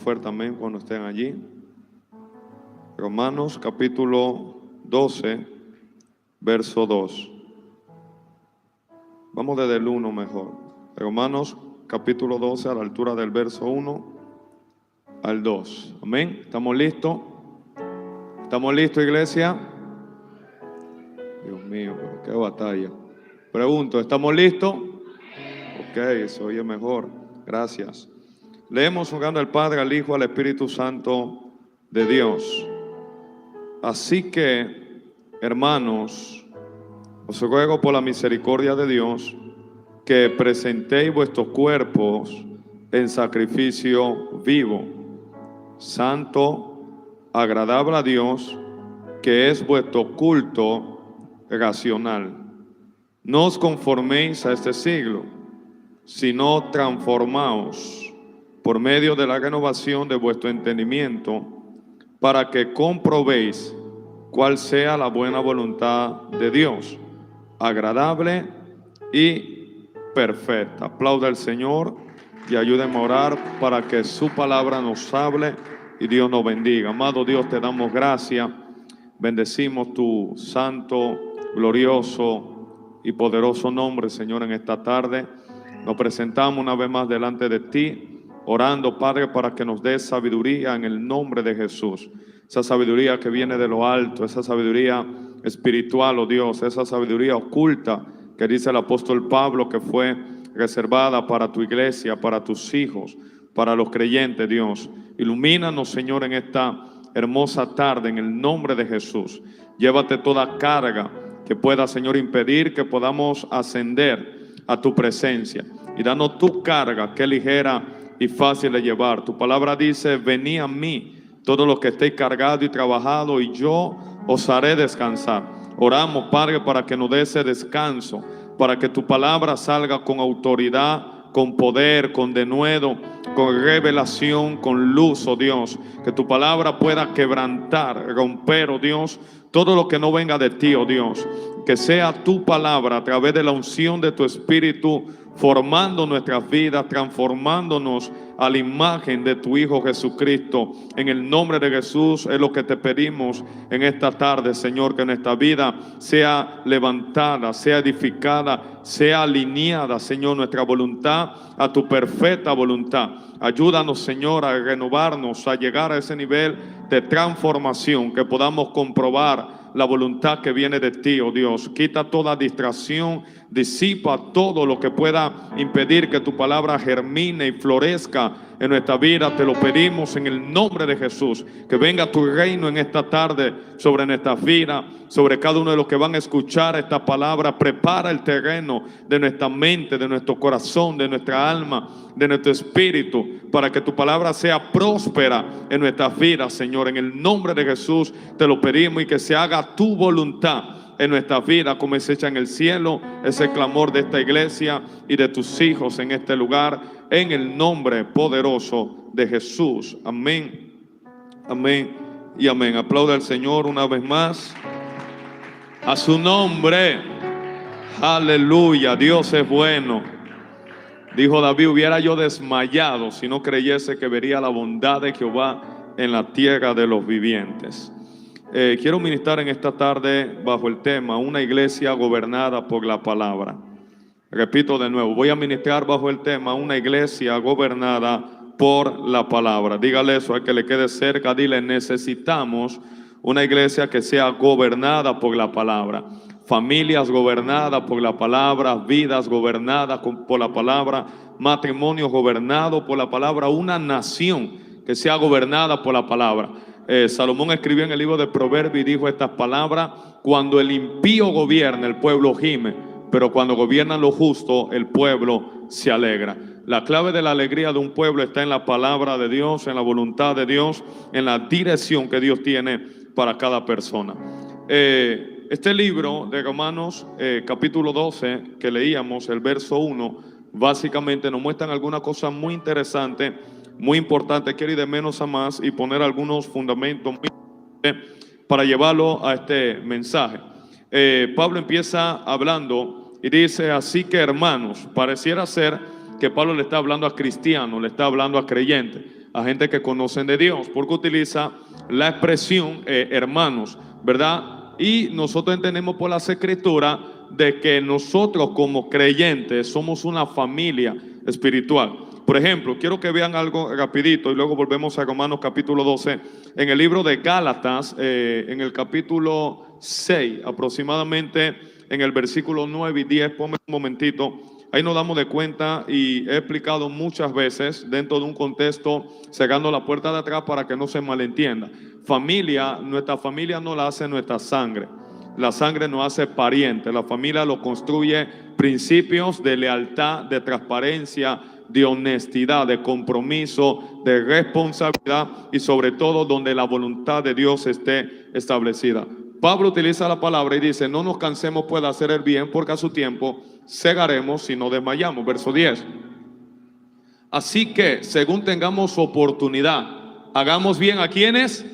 fuerte amén cuando estén allí. Romanos capítulo 12, verso 2. Vamos desde el 1 mejor. Romanos capítulo 12 a la altura del verso 1 al 2. Amén. ¿Estamos listos? ¿Estamos listos, iglesia? Dios mío, pero qué batalla. Pregunto, ¿estamos listos? Ok, se oye mejor. Gracias. Leemos jugando al Padre, al Hijo, al Espíritu Santo de Dios. Así que, hermanos, os ruego por la misericordia de Dios que presentéis vuestros cuerpos en sacrificio vivo, santo, agradable a Dios, que es vuestro culto racional. No os conforméis a este siglo, sino transformaos por medio de la renovación de vuestro entendimiento, para que comprobéis cuál sea la buena voluntad de Dios, agradable y perfecta. Aplauda al Señor y ayúdenme a orar para que su palabra nos hable y Dios nos bendiga. Amado Dios, te damos gracias, bendecimos tu santo, glorioso y poderoso nombre, Señor, en esta tarde. Nos presentamos una vez más delante de ti, orando, Padre, para que nos des sabiduría en el nombre de Jesús. Esa sabiduría que viene de lo alto, esa sabiduría espiritual, oh Dios, esa sabiduría oculta que dice el apóstol Pablo que fue reservada para tu iglesia, para tus hijos, para los creyentes, Dios. Ilumínanos, Señor, en esta hermosa tarde, en el nombre de Jesús. Llévate toda carga que pueda, Señor, impedir que podamos ascender a tu presencia. Y danos tu carga, que es ligera y fácil de llevar. Tu palabra dice: venid a mí, todos los que estéis cargados y trabajados, y yo os haré descansar. Oramos, Padre, para que nos dé ese descanso, para que tu palabra salga con autoridad, con poder, con denuedo, con revelación, con luz, oh Dios. Que tu palabra pueda quebrantar, romper, oh Dios, todo lo que no venga de ti, oh Dios. Que sea tu palabra a través de la unción de tu Espíritu, formando nuestras vidas, transformándonos a la imagen de tu Hijo Jesucristo. En el nombre de Jesús es lo que te pedimos en esta tarde, Señor, que nuestra vida sea levantada, sea edificada, sea alineada, Señor, nuestra voluntad a tu perfecta voluntad. Ayúdanos, Señor, a renovarnos, a llegar a ese nivel de transformación, que podamos comprobar la voluntad que viene de ti, oh Dios. Quita toda distracción, disipa todo lo que pueda impedir que tu palabra germine y florezca en nuestra vida. Te lo pedimos en el nombre de Jesús. Que venga tu reino en esta tarde sobre nuestras vidas, sobre cada uno de los que van a escuchar esta palabra. Prepara el terreno de nuestra mente, de nuestro corazón, de nuestra alma, de nuestro espíritu, para que tu palabra sea próspera en nuestras vidas, Señor. En el nombre de Jesús te lo pedimos, y que se haga tu voluntad en nuestras vidas, como es hecha en el cielo. Ese clamor de esta iglesia y de tus hijos en este lugar, en el nombre poderoso de Jesús. Amén, amén y amén. Aplauda al Señor una vez más. A su nombre. Aleluya. Dios es bueno. Dijo David: hubiera yo desmayado si no creyese que vería la bondad de Jehová en la tierra de los vivientes. Quiero ministrar en esta tarde bajo el tema: una iglesia gobernada por la palabra. Repito de nuevo, voy a ministrar bajo el tema: una iglesia gobernada por la palabra. Dígale eso al que le quede cerca, dile: necesitamos una iglesia que sea gobernada por la palabra. Familias gobernadas por la palabra, vidas gobernadas por la palabra, matrimonios gobernados por la palabra, una nación que sea gobernada por la palabra. Salomón escribió en el libro de Proverbios y dijo estas palabras: cuando el impío gobierna, el pueblo gime, pero cuando gobiernan los justos, el pueblo se alegra. La clave de la alegría de un pueblo está en la palabra de Dios, en la voluntad de Dios, en la dirección que Dios tiene para cada persona. Este libro de Romanos, capítulo 12, que leíamos, el verso 1, básicamente nos muestran algunas cosas muy interesantes, muy importantes. Quiero ir de menos a más y poner algunos fundamentos para llevarlo a este mensaje. Pablo empieza hablando y dice: así que, hermanos, pareciera ser que Pablo le está hablando a cristianos, le está hablando a creyentes. a gente que conocen de Dios, porque utiliza la expresión hermanos, ¿verdad? Y nosotros entendemos por las escrituras de que nosotros como creyentes somos una familia espiritual. Por ejemplo, quiero que vean algo rapidito y luego volvemos a Romanos capítulo 12. En el libro de Gálatas, en el capítulo 6, aproximadamente en el versículo 9 y 10, ponme un momentito. Ahí nos damos de cuenta, y he explicado muchas veces dentro de un contexto, cerrando la puerta de atrás para que no se malentienda. Familia, nuestra familia no la hace nuestra sangre. La sangre nos hace pariente. La familia lo construye principios de lealtad, de transparencia, de honestidad, de compromiso, de responsabilidad y sobre todo donde la voluntad de Dios esté establecida. Pablo utiliza la palabra y dice: no nos cansemos pues de hacer el bien, porque a su tiempo segaremos si no desmayamos. Verso 10. Así que según tengamos oportunidad, hagamos bien a quienes,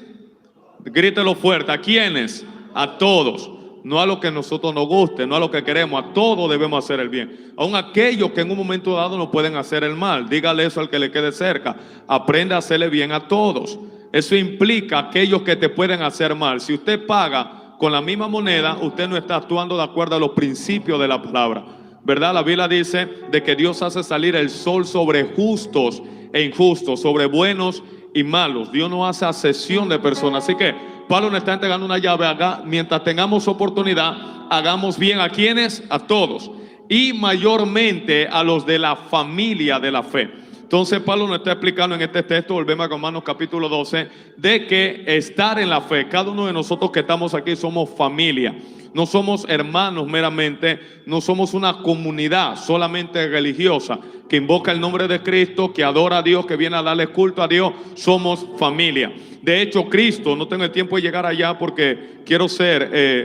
grítelo fuerte, a quienes, a todos, no a lo que a nosotros nos guste, no a lo que queremos, a todos debemos hacer el bien. Aun aquellos que en un momento dado nos pueden hacer el mal, dígale eso al que le quede cerca, aprenda a hacerle bien a todos. Eso implica aquellos que te pueden hacer mal. Si usted paga con la misma moneda, usted no está actuando de acuerdo a los principios de la palabra, ¿verdad? La Biblia dice de que Dios hace salir el sol sobre justos e injustos, sobre buenos y malos. Dios no hace acepción de personas. Así que Pablo nos está entregando una llave. Mientras tengamos oportunidad, hagamos bien a quienes, a todos, y mayormente a los de la familia de la fe. Entonces Pablo nos está explicando en este texto, volvemos a Romanos capítulo 12, de que estar en la fe, cada uno de nosotros que estamos aquí somos familia. No somos hermanos meramente, no somos una comunidad solamente religiosa que invoca el nombre de Cristo, que adora a Dios, que viene a darle culto a Dios. Somos familia. De hecho, Cristo, no tengo el tiempo de llegar allá porque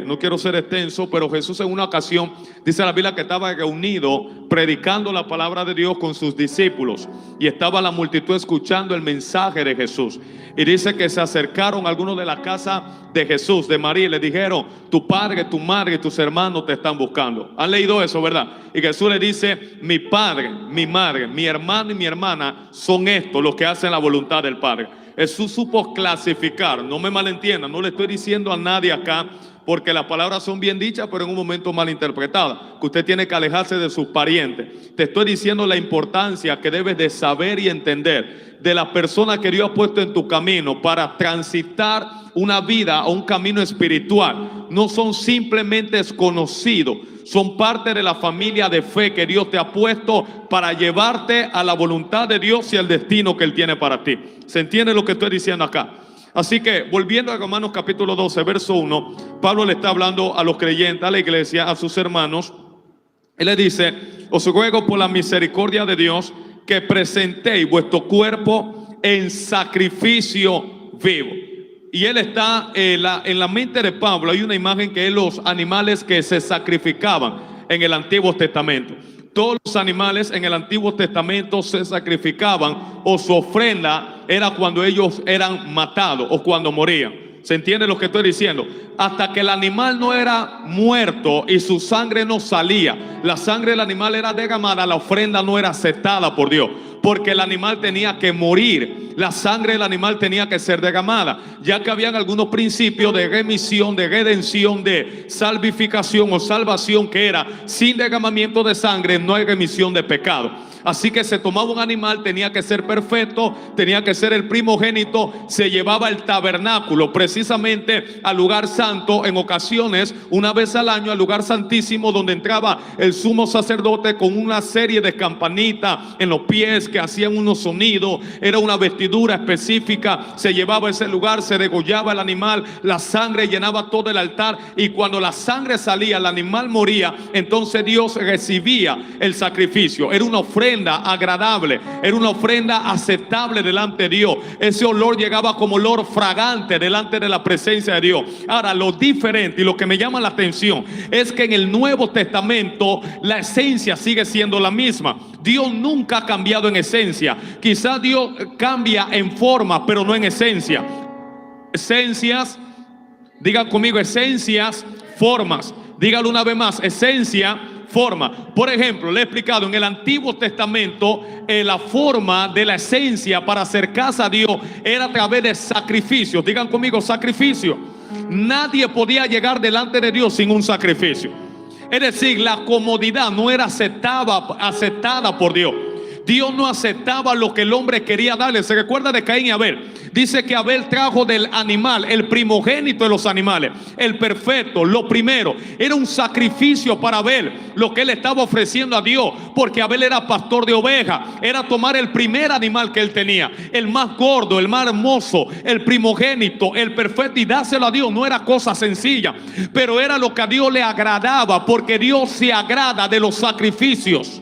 no quiero ser extenso, pero Jesús en una ocasión, dice la Biblia que estaba reunido predicando la palabra de Dios con sus discípulos, y estaba la multitud escuchando el mensaje de Jesús. Y dice que se acercaron algunos de la casa de Jesús, de María, y le dijeron: tu padre, tu madre y tus hermanos te están buscando. ¿Han leído eso, verdad? Y Jesús le dice: mi padre, mi madre, mi hermano y mi hermana son estos los que hacen la voluntad del Padre. Jesús supo clasificar. No me malentiendan, no le estoy diciendo a nadie acá, porque las palabras son bien dichas, pero en un momento mal interpretadas, que usted tiene que alejarse de sus parientes. Te estoy diciendo la importancia que debes de saber y entender de la persona que Dios ha puesto en tu camino para transitar una vida o un camino espiritual. No son simplemente desconocidos, son parte de la familia de fe que Dios te ha puesto para llevarte a la voluntad de Dios y al destino que Él tiene para ti. ¿Se entiende lo que estoy diciendo acá? Así que, volviendo a Romanos capítulo 12, verso 1, Pablo le está hablando a los creyentes, a la iglesia, a sus hermanos. Él le dice: os ruego por la misericordia de Dios que presentéis vuestro cuerpo en sacrificio vivo. Y él está en la mente de Pablo hay una imagen que es los animales que se sacrificaban en el Antiguo Testamento. Todos los animales en el Antiguo Testamento se sacrificaban, o su ofrenda era cuando ellos eran matados o cuando morían. ¿Se entiende lo que estoy diciendo? Hasta que el animal no era muerto y su sangre no salía, la sangre del animal era derramada, la ofrenda no era aceptada por Dios, porque el animal tenía que morir, la sangre del animal tenía que ser derramada, ya que habían algunos principios de remisión, de redención, de salvificación o salvación, que era: sin derramamiento de sangre no hay remisión de pecado. Así que se tomaba un animal, tenía que ser perfecto, tenía que ser el primogénito, se llevaba al tabernáculo, precisamente al lugar santo, en ocasiones una vez al año, al lugar santísimo, donde entraba el sumo sacerdote con una serie de campanitas en los pies que hacían unos sonidos. Era una vestidura específica, se llevaba a ese lugar, se degollaba el animal, la sangre llenaba todo el altar, y cuando la sangre salía, el animal moría, entonces Dios recibía el sacrificio. Era una ofrenda agradable, era una ofrenda aceptable delante de Dios. Ese olor llegaba como olor fragante delante de la presencia de Dios. Ahora, lo diferente y lo que me llama la atención es que en el Nuevo Testamento la esencia sigue siendo la misma. Dios nunca ha cambiado en esencia. Quizás Dios cambia en forma, pero no en esencia. Esencias, digan conmigo, esencias, formas. Dígalo una vez más: esencia, forma. Por ejemplo, le he explicado en el Antiguo Testamento, la forma de la esencia para acercarse a Dios era a través de sacrificios. Digan conmigo, sacrificio. Nadie podía llegar delante de Dios sin un sacrificio. Es decir, la comodidad no era aceptada por Dios. Dios no aceptaba lo que el hombre quería darle. Se recuerda de Caín y Abel. Dice que Abel trajo del animal, el primogénito de los animales, el perfecto, lo primero. Era un sacrificio para Abel, lo que él estaba ofreciendo a Dios, porque Abel era pastor de ovejas. Era tomar el primer animal que él tenía, el más gordo, el más hermoso, el primogénito, el perfecto, y dárselo a Dios. No era cosa sencilla, pero era lo que a Dios le agradaba, porque Dios se agrada de los sacrificios.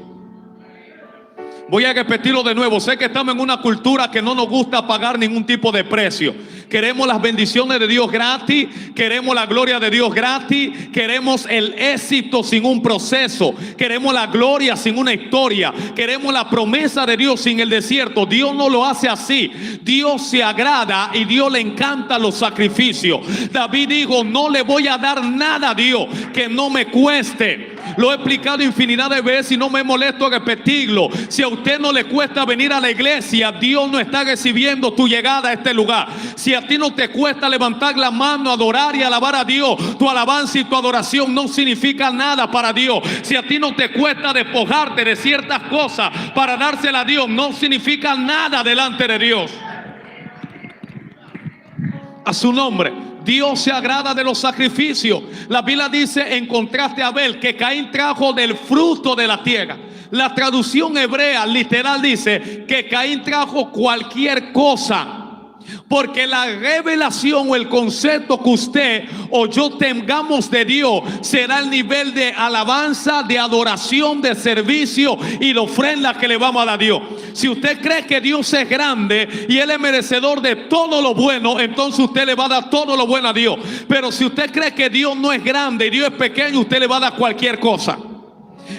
Voy a repetirlo de nuevo. Sé que estamos en una cultura que no nos gusta pagar ningún tipo de precio. Queremos las bendiciones de Dios gratis. Queremos la gloria de Dios gratis. Queremos el éxito sin un proceso. Queremos la gloria sin una historia. Queremos la promesa de Dios sin el desierto. Dios no lo hace así. Dios se agrada y Dios le encanta los sacrificios. David dijo: no le voy a dar nada a Dios que no me cueste. Lo he explicado infinidad de veces y no me molesto a repetirlo. Si a usted no le cuesta venir a la iglesia, Dios no está recibiendo tu llegada a este lugar. Si a ti no te cuesta levantar la mano, adorar y alabar a Dios, tu alabanza y tu adoración no significa nada para Dios. Si a ti no te cuesta despojarte de ciertas cosas para dársela a Dios, no significa nada delante de Dios. A su nombre. Dios se agrada de los sacrificios. La Biblia dice, en contraste a Abel, que Caín trajo del fruto de la tierra. La traducción hebrea literal dice que Caín trajo cualquier cosa. Porque la revelación o el concepto que usted o yo tengamos de Dios será el nivel de alabanza, de adoración, de servicio y de ofrenda que le vamos a dar a Dios. Si usted cree que Dios es grande y Él es merecedor de todo lo bueno, entonces usted le va a dar todo lo bueno a Dios. Pero si usted cree que Dios no es grande y Dios es pequeño, usted le va a dar cualquier cosa.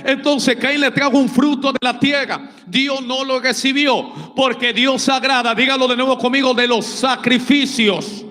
Entonces Caín le trajo un fruto de la tierra. Dios no lo recibió porque Dios se agrada, dígalo de nuevo conmigo, de los sacrificios.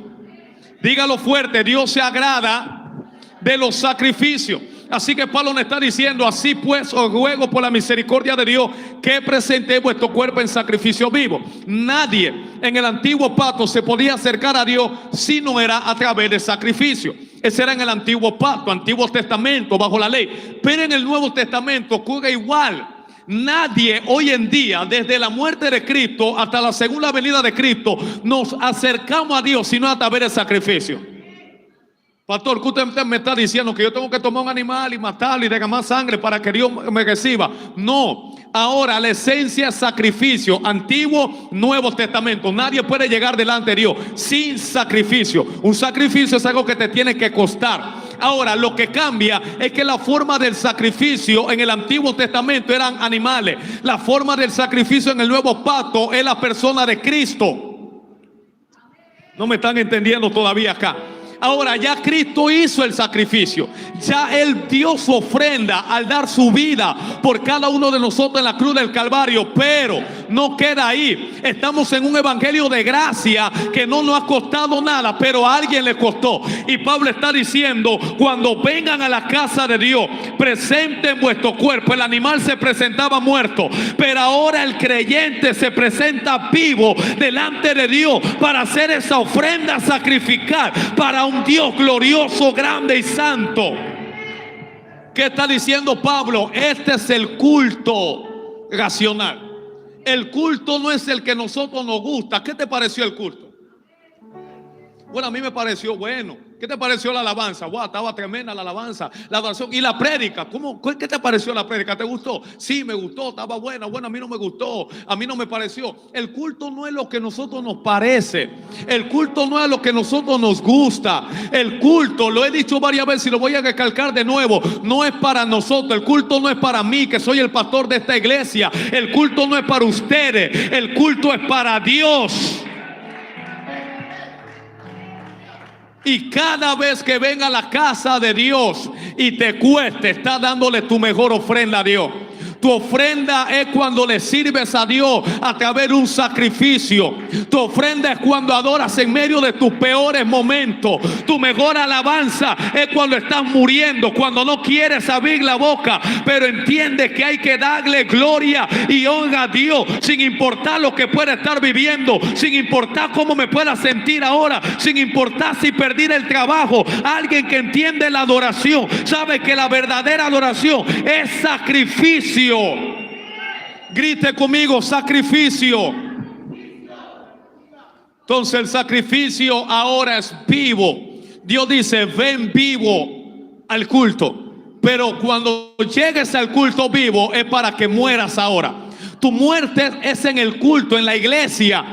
Dígalo fuerte, Dios se agrada de los sacrificios. Así que Pablo nos está diciendo: así pues os ruego por la misericordia de Dios que presentéis vuestro cuerpo en sacrificio vivo. Nadie en el antiguo pacto se podía acercar a Dios si no era a través de sacrificio. Ese era en el antiguo pacto, Antiguo Testamento, bajo la ley. Pero en el Nuevo Testamento ocurre igual. Nadie hoy en día, desde la muerte de Cristo hasta la segunda venida de Cristo, nos acercamos a Dios sino a través del sacrificio. Pastor, que usted me está diciendo que yo tengo que tomar un animal y matarlo y derramar sangre para que Dios me reciba. No, ahora la esencia es sacrificio. Antiguo, Nuevo Testamento. Nadie puede llegar delante de Dios sin sacrificio. Un sacrificio es algo que te tiene que costar. Ahora, lo que cambia es que la forma del sacrificio en el Antiguo Testamento eran animales. La forma del sacrificio en el Nuevo Pacto es la persona de Cristo. No me están entendiendo todavía acá. Ahora ya Cristo hizo el sacrificio. Ya Él dio su ofrenda al dar su vida por cada uno de nosotros en la cruz del Calvario. Pero no queda ahí. Estamos en un evangelio de gracia que no nos ha costado nada, pero a alguien le costó. Y Pablo está diciendo: cuando vengan a la casa de Dios, presenten vuestro cuerpo. El animal se presentaba muerto, pero ahora el creyente se presenta vivo delante de Dios para hacer esa ofrenda, sacrificar para un Dios glorioso, grande y santo. ¿Qué está diciendo Pablo? Este es el culto racional. El culto no es el que a nosotros nos gusta. ¿Qué te pareció el culto? Bueno, a mí me pareció bueno. ¿Qué te pareció la alabanza? Wow, estaba tremenda la alabanza, la adoración y la prédica. ¿Qué te pareció la prédica? ¿Te gustó? Sí, me gustó, estaba buena. Bueno, a mí no me gustó, a mí no me pareció. El culto no es lo que a nosotros nos parece. El culto no es lo que a nosotros nos gusta. El culto, lo he dicho varias veces y lo voy a recalcar de nuevo, no es para nosotros. El culto no es para mí, que soy el pastor de esta iglesia. El culto no es para ustedes. El culto es para Dios. Y cada vez que venga a la casa de Dios y te cueste, está dándole tu mejor ofrenda a Dios. Tu ofrenda es cuando le sirves a Dios a través de un sacrificio. Tu ofrenda es cuando adoras en medio de tus peores momentos. Tu mejor alabanza es cuando estás muriendo, cuando no quieres abrir la boca, pero entiendes que hay que darle gloria y honra a Dios, sin importar lo que pueda estar viviendo, sin importar cómo me pueda sentir ahora, sin importar si perdí el trabajo. Alguien que entiende la adoración sabe que la verdadera adoración es sacrificio. Grite conmigo: sacrificio. Entonces el sacrificio ahora es vivo. Dios dice: ven vivo al culto. Pero cuando llegues al culto vivo es para que mueras ahora. Tu muerte es en el culto, en la iglesia.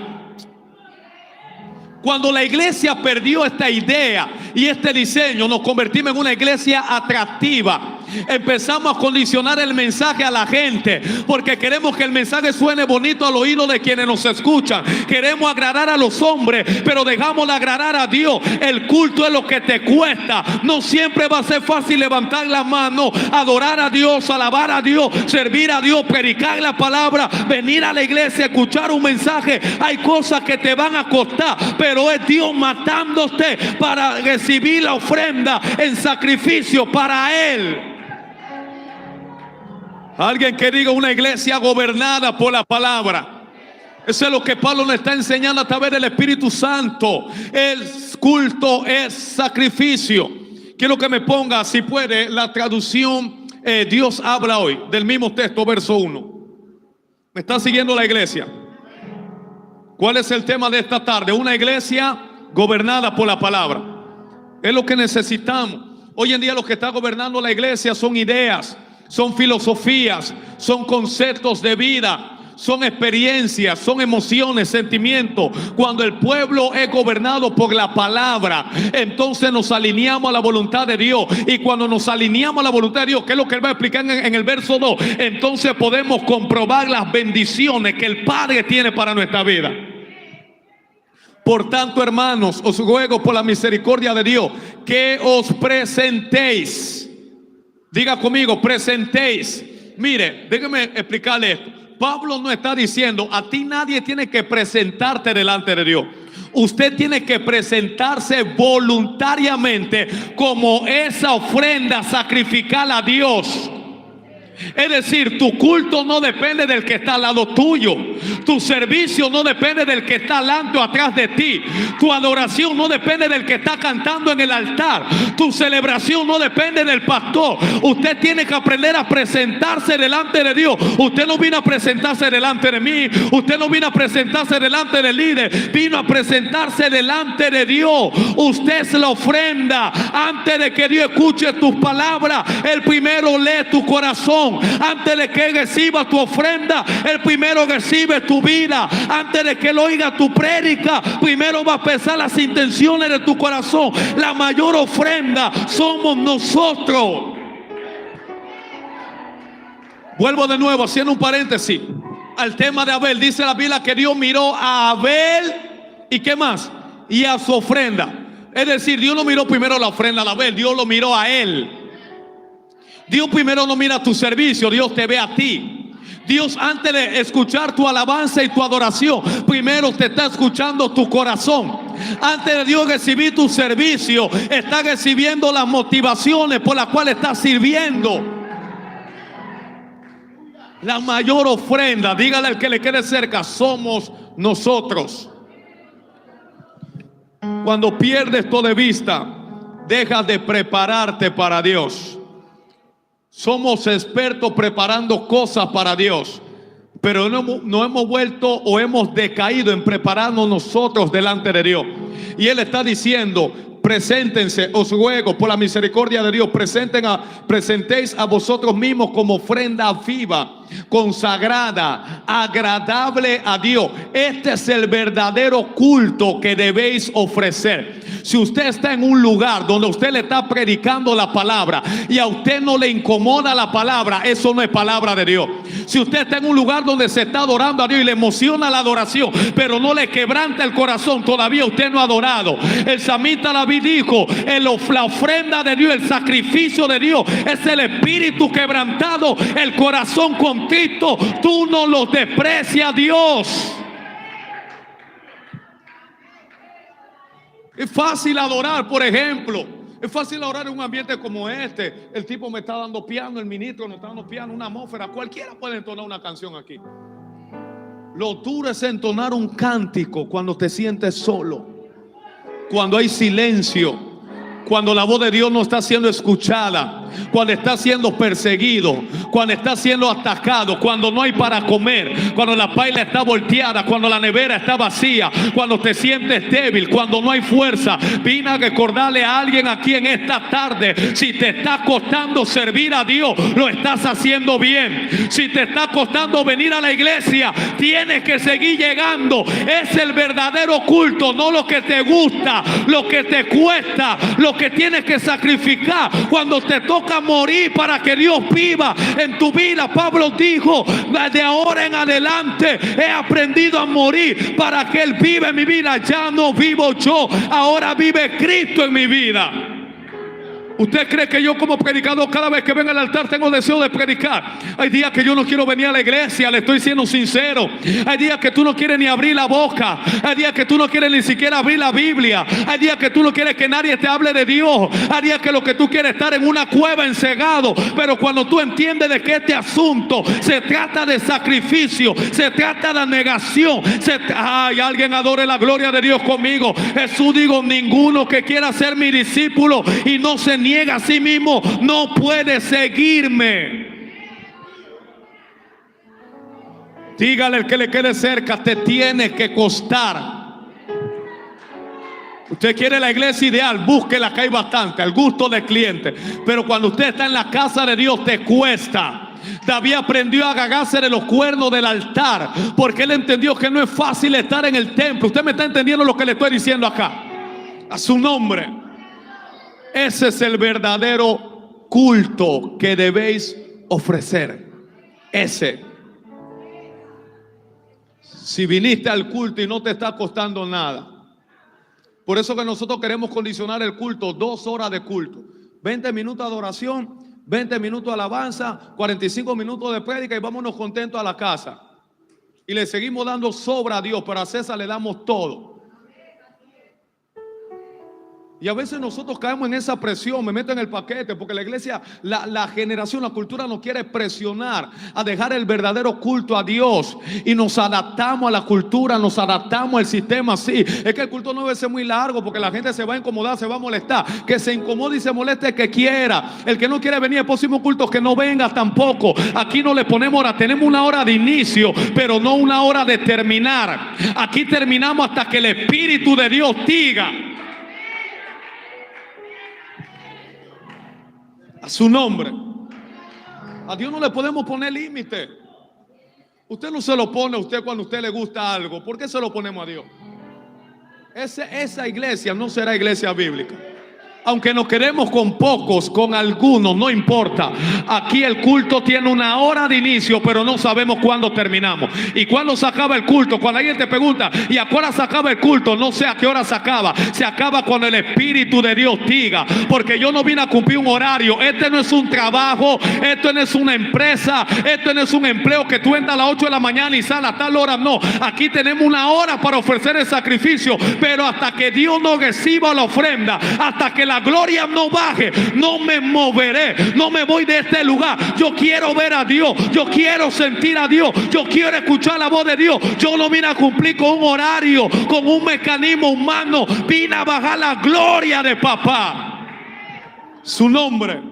Cuando la iglesia perdió esta idea y este diseño, nos convertimos en una iglesia atractiva. Empezamos a condicionar el mensaje a la gente porque queremos que el mensaje suene bonito al oído de quienes nos escuchan. Queremos agradar a los hombres, pero dejamos de agradar a Dios. El culto es lo que te cuesta. No siempre va a ser fácil levantar la mano, adorar a Dios, alabar a Dios, servir a Dios, predicar la palabra, venir a la iglesia, escuchar un mensaje. Hay cosas que te van a costar, pero es Dios matándote para recibir la ofrenda en sacrificio para Él. Alguien que diga: una iglesia gobernada por la palabra. Eso es lo que Pablo nos está enseñando a través del Espíritu Santo. El culto es sacrificio. Quiero que me ponga, si puede, la traducción Dios habla hoy, del mismo texto, verso 1. ¿Me está siguiendo la iglesia? ¿Cuál es el tema de esta tarde? Una iglesia gobernada por la palabra. Es lo que necesitamos. Hoy en día lo que está gobernando la iglesia son ideas, son filosofías, son conceptos de vida, son experiencias, son emociones, sentimientos. Cuando el pueblo es gobernado por la palabra, entonces nos alineamos a la voluntad de Dios. Y cuando nos alineamos a la voluntad de Dios, que es lo que él va a explicar en el verso 2, entonces podemos comprobar las bendiciones que el Padre tiene para nuestra vida. Por tanto, hermanos, os ruego por la misericordia de Dios que os presentéis. Diga conmigo: presentéis. Mire, déjeme explicarle esto. Pablo no está diciendo: a ti nadie tiene que presentarte delante de Dios. Usted tiene que presentarse voluntariamente como esa ofrenda sacrificial a Dios. Es decir, tu culto no depende del que está al lado tuyo. Tu servicio no depende del que está delante o atrás de ti. Tu adoración no depende del que está cantando en el altar. Tu celebración no depende del pastor. Usted tiene que aprender a presentarse delante de Dios. Usted no vino a presentarse delante de mí. Usted no vino a presentarse delante del líder. Vino a presentarse delante de Dios. Usted es la ofrenda. Antes de que Dios escuche tus palabras, el primero lee tu corazón. Antes de que reciba tu ofrenda, el primero recibe tu vida. Antes de que él oiga tu prédica, primero va a pensar las intenciones de tu corazón. La mayor ofrenda somos nosotros. Vuelvo de nuevo haciendo un paréntesis al tema de Abel. Dice la Biblia que Dios miró a Abel y ¿qué más? Y a su ofrenda. Es decir, Dios no miró primero la ofrenda de Abel, Dios lo miró a él. Dios primero no mira tu servicio, Dios te ve a ti. Dios, antes de escuchar tu alabanza y tu adoración, primero te está escuchando tu corazón. Antes de Dios recibir tu servicio, está recibiendo las motivaciones por las cuales estás sirviendo. La mayor ofrenda, dígale al que le quede cerca, somos nosotros. Cuando pierdes todo de vista, dejas de prepararte para Dios. Somos expertos preparando cosas para Dios, pero no hemos vuelto o hemos decaído en prepararnos nosotros delante de Dios. Y Él está diciendo: preséntense, os ruego por la misericordia de Dios, presentéis a vosotros mismos como ofrenda viva, consagrada, agradable a Dios. Este es el verdadero culto que debéis ofrecer. Si usted está en un lugar donde usted le está predicando la palabra y a usted no le incomoda la palabra, eso no es palabra de Dios. Si usted está en un lugar donde se está adorando a Dios y le emociona la adoración, pero no le quebranta el corazón, todavía usted no ha adorado. El salmista David dijo: la ofrenda de Dios, el sacrificio de Dios es el espíritu quebrantado, el corazón contrito. contritos, tú no los desprecias, Dios. Es fácil adorar, por ejemplo. Es fácil adorar en un ambiente como este. El tipo me está dando piano, el ministro me está dando piano, una atmósfera. Cualquiera puede entonar una canción aquí. Lo duro es entonar un cántico cuando te sientes solo, cuando hay silencio, cuando la voz de Dios no está siendo escuchada, cuando está siendo perseguido, cuando está siendo atacado, cuando no hay para comer, cuando la paila está volteada, cuando la nevera está vacía, cuando te sientes débil, cuando no hay fuerza. Vine a recordarle a alguien aquí en esta tarde: si te está costando servir a Dios, lo estás haciendo bien. Si te está costando venir a la iglesia, tienes que seguir llegando. Es el verdadero culto, no lo que te gusta, lo que te cuesta, lo que tienes que sacrificar cuando te toca morir para que Dios viva en tu vida. Pablo dijo: de ahora en adelante he aprendido a morir para que Él viva en mi vida. Ya no vivo yo, ahora vive Cristo en mi vida. ¿Usted cree que yo como predicador cada vez que vengo al altar tengo deseo de predicar? Hay días que yo no quiero venir a la iglesia, le estoy siendo sincero. Hay días que tú no quieres ni abrir la boca. Hay días que tú no quieres ni siquiera abrir la Biblia. Hay días que tú no quieres que nadie te hable de Dios. Hay días que lo que tú quieres es estar en una cueva encegado. Pero cuando tú entiendes de que este asunto se trata de sacrificio, se trata de negación, ay, alguien adore la gloria de Dios conmigo. Jesús dijo: ninguno que quiera ser mi discípulo y no se niega a sí mismo no puede seguirme. Dígale al que le quede cerca: te tiene que costar. Usted quiere la iglesia ideal, búsquela, que hay bastante, al gusto del cliente. Pero cuando usted está en la casa de Dios, te cuesta. David aprendió a agarrarse de los cuernos del altar, porque él entendió que no es fácil estar en el templo. Usted me está entendiendo lo que le estoy diciendo acá. A su nombre. Ese es el verdadero culto que debéis ofrecer. Ese. Si viniste al culto y no te está costando nada. Por eso que nosotros queremos condicionar el culto: 2 horas de culto, 20 minutos de adoración, 20 minutos de alabanza, 45 minutos de prédica y vámonos contentos a la casa. Y le seguimos dando sobra a Dios, pero a César le damos todo. Y a veces nosotros caemos en esa presión, me meto en el paquete, porque la iglesia, la generación, la cultura nos quiere presionar a dejar el verdadero culto a Dios. Y nos adaptamos a la cultura, nos adaptamos al sistema así. Es que el culto no debe ser muy largo, porque la gente se va a incomodar, se va a molestar. Que se incomode y se moleste el que quiera. El que no quiere venir al próximo culto, que no venga tampoco. Aquí no le ponemos hora, tenemos una hora de inicio, pero no una hora de terminar. Aquí terminamos hasta que el Espíritu de Dios diga. A su nombre. A Dios no le podemos poner límite. Usted no se lo pone a usted cuando a usted le gusta algo. ¿Por qué se lo ponemos a Dios? Esa iglesia no será iglesia bíblica. Aunque nos quedemos con pocos, con algunos, no importa. Aquí el culto tiene una hora de inicio, pero no sabemos cuándo terminamos. Y cuándo se acaba el culto. Cuando alguien te pregunta: ¿y a qué hora se acaba el culto? No sé a qué hora se acaba. Se acaba cuando el Espíritu de Dios diga. Porque yo no vine a cumplir un horario. Este no es un trabajo. Esto no es una empresa. Esto no es un empleo que tú entras a las 8 de la mañana y sales a tal hora. No. Aquí tenemos una hora para ofrecer el sacrificio. Pero hasta que Dios no reciba la ofrenda, hasta que la gloria no baje, no me moveré, no me voy de este lugar. Yo quiero ver a Dios, yo quiero sentir a Dios, yo quiero escuchar la voz de Dios. Yo no vine a cumplir con un horario, con un mecanismo humano. Vine a bajar la gloria de papá. Su nombre.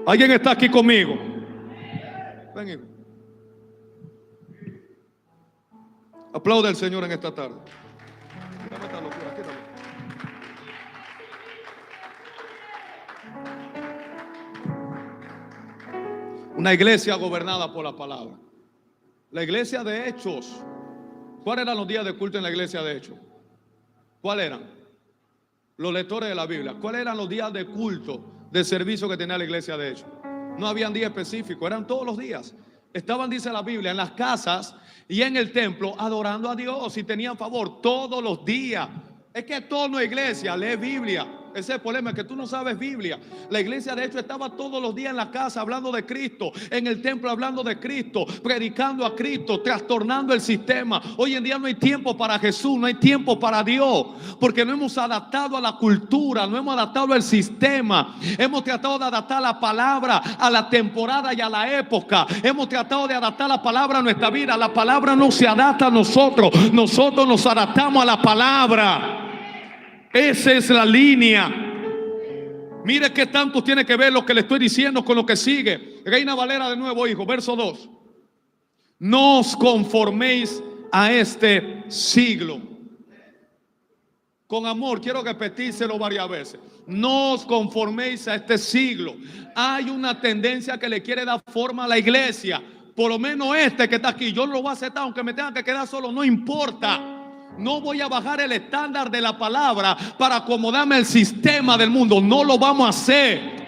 ¿Alguien está aquí conmigo? Ven, hijo. Aplaude al Señor en esta tarde. Una iglesia gobernada por la palabra. La iglesia de Hechos. ¿Cuáles eran los días de culto en la iglesia de Hechos? ¿Cuáles eran? Los lectores de la Biblia. ¿Cuáles eran los días de culto, de servicio que tenía la iglesia de Hechos? No habían día específico, eran todos los días. Estaban, dice la Biblia, en las casas y en el templo adorando a Dios, y tenían favor todos los días. Es que todo no es iglesia, lee Biblia. Ese es el problema, que tú no sabes Biblia. La iglesia de hecho estaba todos los días en la casa hablando de Cristo, en el templo hablando de Cristo, predicando a Cristo, trastornando el sistema. Hoy en día no hay tiempo para Jesús, no hay tiempo para Dios, porque no hemos adaptado a la cultura, no hemos adaptado al sistema. Hemos tratado de adaptar la palabra a la temporada y a la época. Hemos tratado de adaptar la palabra a nuestra vida. La palabra no se adapta a nosotros, nosotros nos adaptamos a la palabra. Esa es la línea. Mire qué tanto tiene que ver lo que le estoy diciendo con lo que sigue. Reina Valera de nuevo, hijo, verso 2. No os conforméis a este siglo. Con amor, quiero repetírselo varias veces. No os conforméis a este siglo. Hay una tendencia que le quiere dar forma a la iglesia. Por lo menos este que está aquí, yo lo voy a aceptar aunque me tenga que quedar solo, no importa. No voy a bajar el estándar de la palabra para acomodarme al sistema del mundo. No lo vamos a hacer.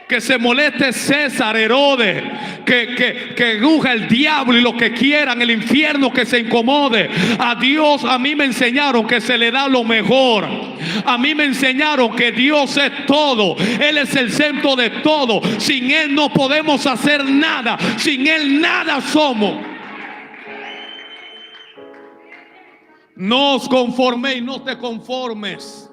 Que se moleste César, Herodes, que ruja el diablo y lo que quieran, el infierno que se incomode. A Dios, a mí me enseñaron que se le da lo mejor. A mí me enseñaron que Dios es todo. Él es el centro de todo. Sin Él no podemos hacer nada. Sin Él nada somos. No os conforméis, no te conformes.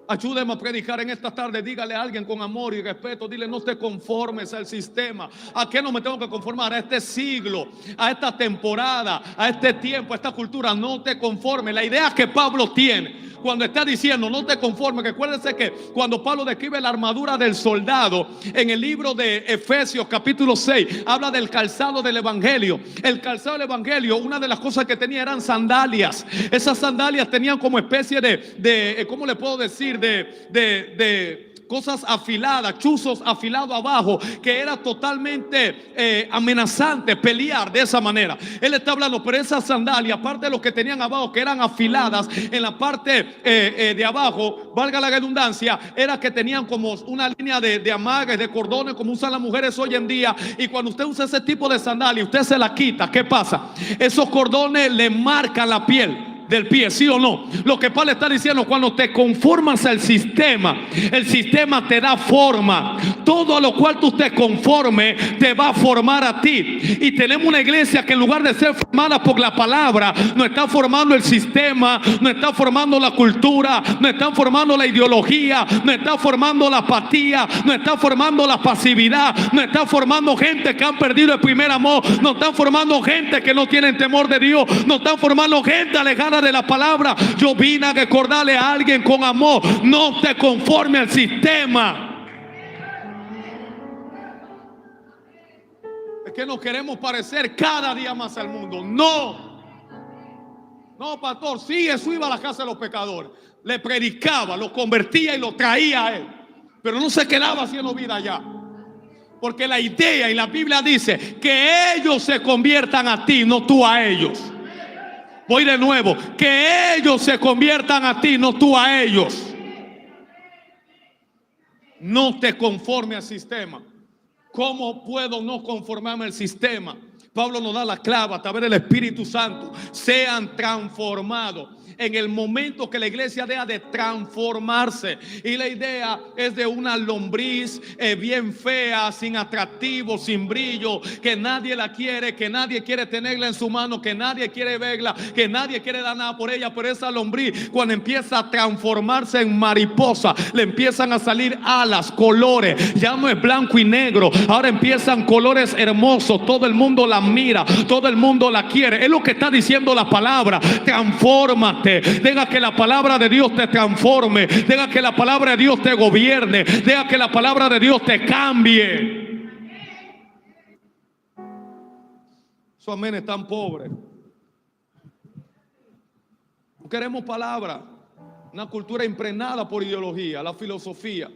Ayúdeme a predicar en esta tarde. Dígale a alguien con amor y respeto. Dile, no te conformes al sistema. ¿A qué no me tengo que conformar? A este siglo, a esta temporada, a este tiempo, a esta cultura. No te conformes. La idea que Pablo tiene cuando está diciendo no te conformes, recuérdense que cuando Pablo describe la armadura del soldado en el libro de Efesios capítulo 6, habla del calzado del evangelio. El calzado del evangelio, una de las cosas que tenía eran sandalias. Esas sandalias tenían como especie de ¿cómo le puedo decir? De cosas afiladas, chuzos afilados abajo, que era totalmente amenazante pelear de esa manera. Él está hablando, pero esas sandalias, aparte de lo que tenían abajo, que eran afiladas, en la parte de abajo, valga la redundancia, era que tenían como una línea de amarres, de cordones, como usan las mujeres hoy en día. Y cuando usted usa ese tipo de sandalia, usted se la quita, ¿qué pasa? Esos cordones le marcan la piel del pie, ¿sí o no? Lo que Pablo está diciendo, cuando te conformas al sistema, el sistema te da forma. Todo a lo cual tú te conformes te va a formar a ti. Y tenemos una iglesia que en lugar de ser formada por la palabra, no está formando el sistema, no está formando la cultura, no está formando la ideología, no está formando la apatía, no está formando la pasividad, no está formando gente que han perdido el primer amor, no están formando gente que no tienen temor de Dios, no están formando gente alejada de la palabra. Yo vine a recordarle a alguien con amor: no te conformes al sistema. Es que nos queremos parecer cada día más al mundo. No, pastor, sí, Jesús iba a la casa de los pecadores, le predicaba, lo convertía y lo traía a él, pero no se quedaba haciendo vida allá. Porque la idea, y la Biblia dice, que ellos se conviertan a ti, no tú a ellos. Voy de nuevo, que ellos se conviertan a ti, no tú a ellos. No te conformes al sistema. ¿Cómo puedo no conformarme al sistema? Pablo nos da la clave a través del Espíritu Santo. Sean transformados. En el momento que la iglesia deja de transformarse, y la idea es de una lombriz bien fea, sin atractivo, sin brillo, que nadie la quiere, que nadie quiere tenerla en su mano, que nadie quiere verla, que nadie quiere dar nada por ella. Pero esa lombriz, cuando empieza a transformarse en mariposa, le empiezan a salir alas, colores. Ya no es blanco y negro, ahora empiezan colores hermosos. Todo el mundo la mira, todo el mundo la quiere. Es lo que está diciendo la palabra. Transfórmate. Deja que la palabra de Dios te transforme. Deja que la palabra de Dios te gobierne. Deja que la palabra de Dios te cambie. Esos amenes tan pobres. No queremos palabra. Una cultura impregnada por ideología, la filosofía.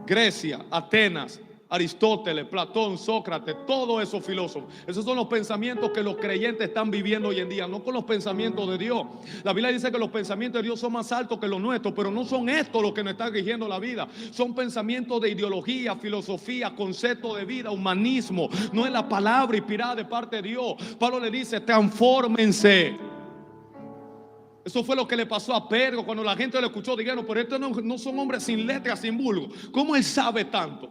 Grecia, Atenas, Aristóteles, Platón, Sócrates, todos esos filósofos. Esos son los pensamientos que los creyentes están viviendo hoy en día, no con los pensamientos de Dios. La Biblia dice que los pensamientos de Dios son más altos que los nuestros, pero no son estos los que nos están rigiendo la vida. Son pensamientos de ideología, filosofía, concepto de vida, humanismo. No es la palabra inspirada de parte de Dios. Pablo le dice: transfórmense. Eso fue lo que le pasó a Pedro cuando la gente lo escuchó. Dijeron, pero estos no son hombres sin letras, sin vulgo. ¿Cómo él sabe tanto?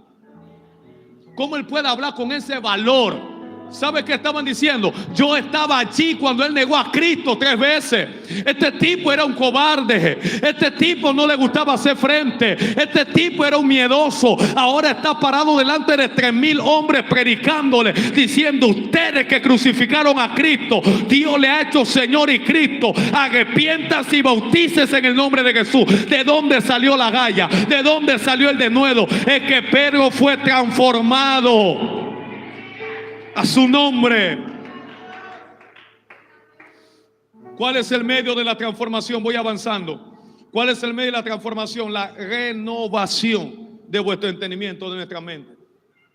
¿Cómo él puede hablar con ese valor? ¿Sabe qué estaban diciendo? Yo estaba allí cuando él negó a Cristo 3 veces. Este tipo era un cobarde. Este tipo no le gustaba hacer frente. Este tipo era un miedoso. Ahora está parado delante de 3,000 hombres predicándole, diciendo, ustedes que crucificaron a Cristo, Dios le ha hecho Señor y Cristo. Arrepiéntase y bautícese en el nombre de Jesús. ¿De dónde salió la galla? ¿De dónde salió el denuedo? Es que Pedro fue transformado. A su nombre. ¿Cuál es el medio de la transformación? Voy avanzando. ¿Cuál es el medio de la transformación? La renovación de vuestro entendimiento, de nuestra mente.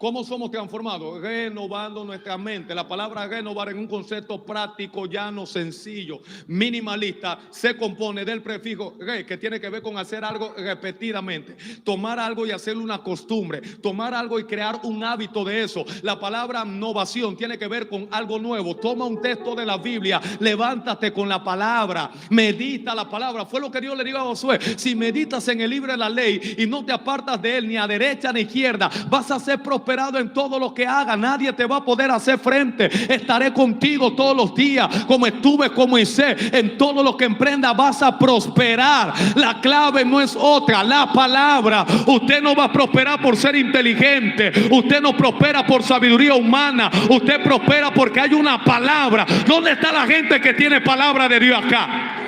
¿Cómo somos transformados? Renovando nuestra mente. La palabra renovar en un concepto práctico, llano, sencillo, minimalista, se compone del prefijo re, que tiene que ver con hacer algo repetidamente. Tomar algo y hacerlo una costumbre. Tomar algo y crear un hábito de eso. La palabra innovación tiene que ver con algo nuevo. Toma un texto de la Biblia, levántate con la palabra, medita la palabra. Fue lo que Dios le dijo a Josué. Si meditas en el libro de la ley y no te apartas de él ni a derecha ni a izquierda, vas a ser prosperado en todo lo que haga. Nadie te va a poder hacer frente. Estaré contigo todos los días, como estuve con Moisés. En todo lo que emprenda vas a prosperar. La clave no es otra, la palabra. Usted no va a prosperar por ser inteligente. Usted no prospera por sabiduría humana. Usted prospera porque hay una palabra. ¿Dónde está la gente que tiene palabra de Dios acá?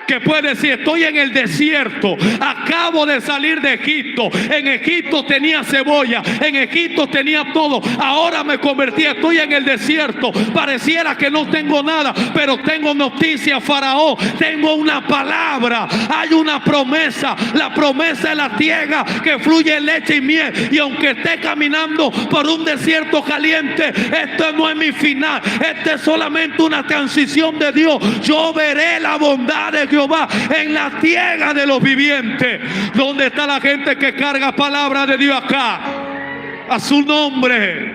Que puede decir, estoy en el desierto, acabo de salir de Egipto. En Egipto tenía cebolla, en Egipto tenía todo, ahora me convertí, estoy en el desierto. Pareciera que no tengo nada, pero tengo noticias, Faraón. Tengo una palabra, hay una promesa. La promesa es la tierra que fluye leche y miel. Y aunque esté caminando por un desierto caliente, esto no es mi final, esto es solamente una transición de Dios. Yo veré la bondad de Jehová en la tierra de los vivientes. ¿Dónde está la gente que carga palabra de Dios acá? A su nombre.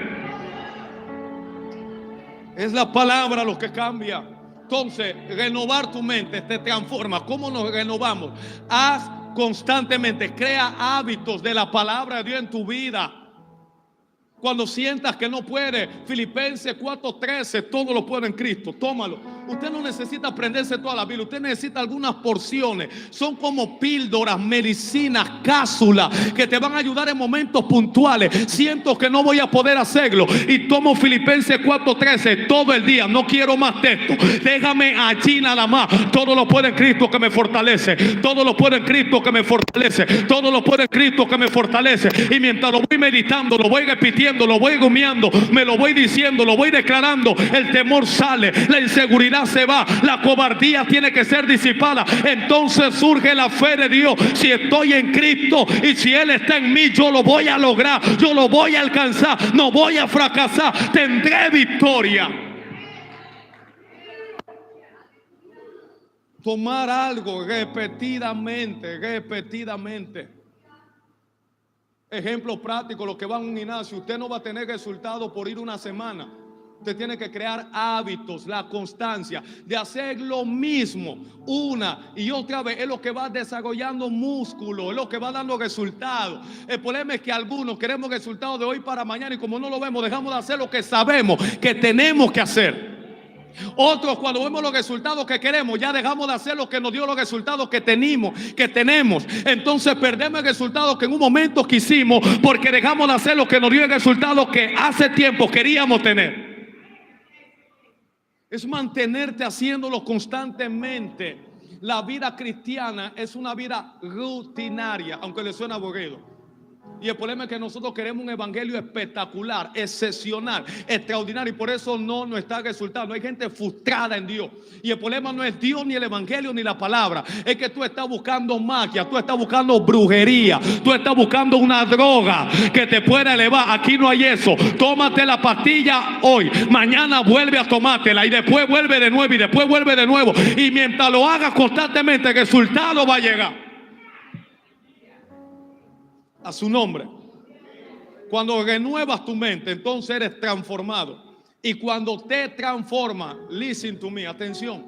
Es la palabra lo que cambia. Entonces, renovar tu mente te transforma. ¿Cómo nos renovamos? Haz constantemente, crea hábitos de la palabra de Dios en tu vida. Cuando sientas que no puedes, Filipenses 4:13, todo lo puedo en Cristo, tómalo. Usted no necesita aprenderse toda la Biblia, usted necesita algunas porciones. Son como píldoras, medicinas, cápsulas que te van a ayudar en momentos puntuales. Siento que no voy a poder hacerlo y tomo Filipenses 4:13 todo el día. No quiero más texto, déjame allí nada más. Todo lo puedo en Cristo que me fortalece. Todo lo puedo en Cristo que me fortalece. Todo lo puedo en Cristo que me fortalece. Y mientras lo voy meditando, lo voy repitiendo, lo voy gumiando, me lo voy diciendo, lo voy declarando, el temor sale, la inseguridad se va, la cobardía tiene que ser disipada. Entonces surge la fe de Dios. Si estoy en Cristo y si Él está en mí, yo lo voy a lograr, yo lo voy a alcanzar, no voy a fracasar, tendré victoria. Tomar algo repetidamente. Ejemplo práctico, los que van a un gimnasio, usted no va a tener resultados por ir una semana. Usted tiene que crear hábitos, la constancia de hacer lo mismo una y otra vez. Es lo que va desarrollando músculo, es lo que va dando resultados. El problema es que algunos queremos resultados de hoy para mañana y como no lo vemos, dejamos de hacer lo que sabemos que tenemos que hacer. Otros, cuando vemos los resultados que queremos, ya dejamos de hacer lo que nos dio los resultados que tenemos. Entonces perdemos el resultado que en un momento quisimos, porque dejamos de hacer lo que nos dio el resultado que hace tiempo queríamos tener. Es mantenerte haciéndolo constantemente. La vida cristiana es una vida rutinaria, aunque le suene aburrido. Y el problema es que nosotros queremos un evangelio espectacular, excepcional, extraordinario, y por eso no nos está resultando. Hay gente frustrada en Dios. Y el problema no es Dios, ni el evangelio, ni la palabra. Es que tú estás buscando magia, tú estás buscando brujería, tú estás buscando una droga que te pueda elevar. Aquí no hay eso. Tómate la pastilla hoy, mañana vuelve a tomártela y después vuelve de nuevo y después vuelve de nuevo. Y mientras lo hagas constantemente, el resultado va a llegar. A su nombre. Cuando renuevas tu mente, entonces eres transformado. Y cuando te transforma, listen to me, atención,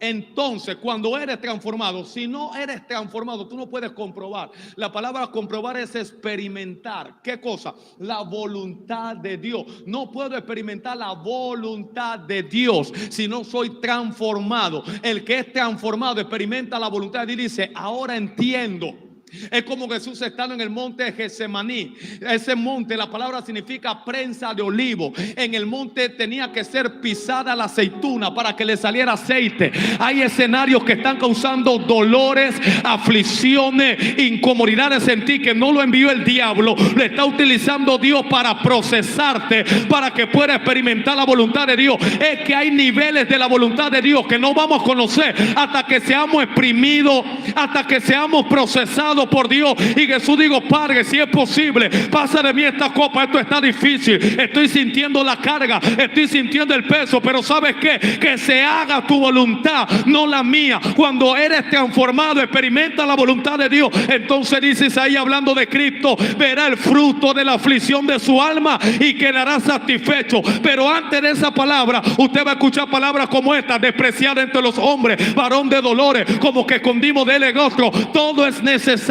Entonces, cuando eres transformado, si no eres transformado, tú no puedes comprobar. La palabra comprobar es experimentar. ¿Qué cosa? La voluntad de Dios. No puedo experimentar la voluntad de Dios si no soy transformado. El que es transformado experimenta la voluntad de Dios y dice, ahora entiendo. Es como Jesús estando en el monte de Getsemaní. Ese monte, la palabra significa prensa de olivo. En el monte tenía que ser pisada la aceituna para que le saliera aceite. Hay escenarios que están causando dolores, aflicciones, incomodidades en ti, que no lo envió el diablo, lo está utilizando Dios para procesarte, para que puedas experimentar la voluntad de Dios. Es que hay niveles de la voluntad de Dios que no vamos a conocer hasta que seamos exprimidos, hasta que seamos procesados por Dios. Y Jesús dijo, Padre, si es posible, pasa de mí esta copa, esto está difícil, estoy sintiendo la carga, estoy sintiendo el peso, pero ¿sabes qué? Que se haga tu voluntad, no la mía. Cuando eres transformado, experimenta la voluntad de Dios. Entonces dice Isaías, hablando de Cristo, verá el fruto de la aflicción de su alma y quedará satisfecho. Pero antes de esa palabra, usted va a escuchar palabras como esta: despreciada entre los hombres, varón de dolores, como que escondimos de él el rostro. Todo es necesario,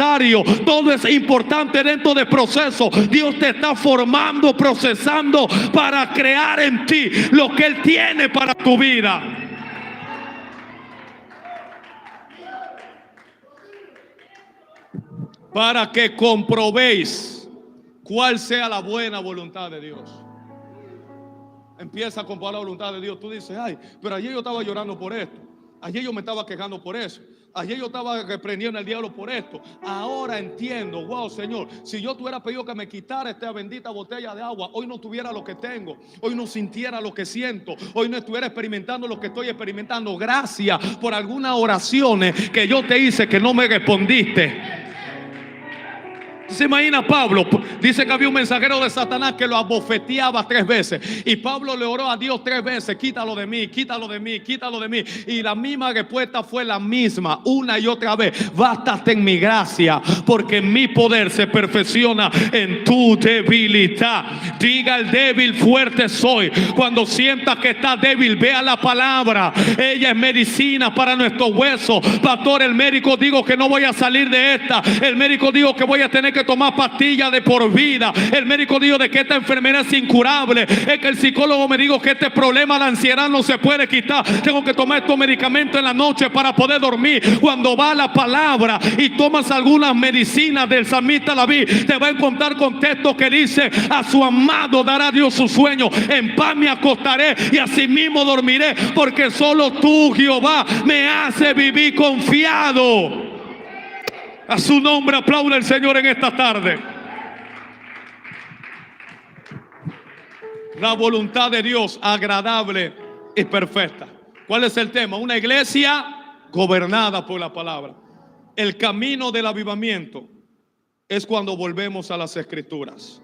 todo es importante dentro del proceso. Dios te está formando, procesando para crear en ti lo que Él tiene para tu vida. Para que comprobéis cuál sea la buena voluntad de Dios. Empieza a comprobar la voluntad de Dios. Tú dices, ay, pero ayer yo estaba llorando por esto, ayer yo me estaba quejando por eso, ayer yo estaba reprendiendo al diablo por esto. Ahora entiendo, wow, Señor, si yo te hubiera pedido que me quitara esta bendita botella de agua, hoy no tuviera lo que tengo, hoy no sintiera lo que siento, hoy no estuviera experimentando lo que estoy experimentando. Gracias por algunas oraciones que yo te hice que no me respondiste. ¿Se imagina Pablo? Dice que había un mensajero de Satanás que lo abofeteaba 3 veces. Y Pablo le oró a Dios 3 veces: quítalo de mí, quítalo de mí, quítalo de mí. Y la misma respuesta fue la misma, una y otra vez: bástate en mi gracia, porque mi poder se perfecciona en tu debilidad. Diga el débil, fuerte soy. Cuando sientas que estás débil, vea la palabra. Ella es medicina para nuestros huesos. Pastor, el médico dijo que no voy a salir de esta. El médico dijo que voy a tener que tomar pastillas de por vida. El médico dijo de que esta enfermedad es incurable. Es que el psicólogo me dijo que este problema de ansiedad no se puede quitar. Tengo que tomar estos medicamentos en la noche para poder dormir. Cuando va la palabra y tomas algunas medicinas del salmista David, te va a encontrar con textos que dice: a su amado dará Dios su sueño, en paz me acostaré y así mismo dormiré, porque solo tú, Jehová, me hace vivir confiado. A su nombre aplaude el Señor en esta tarde. La voluntad de Dios, agradable y perfecta. ¿Cuál es el tema? Una iglesia gobernada por la palabra. El camino del avivamiento es cuando volvemos a las Escrituras.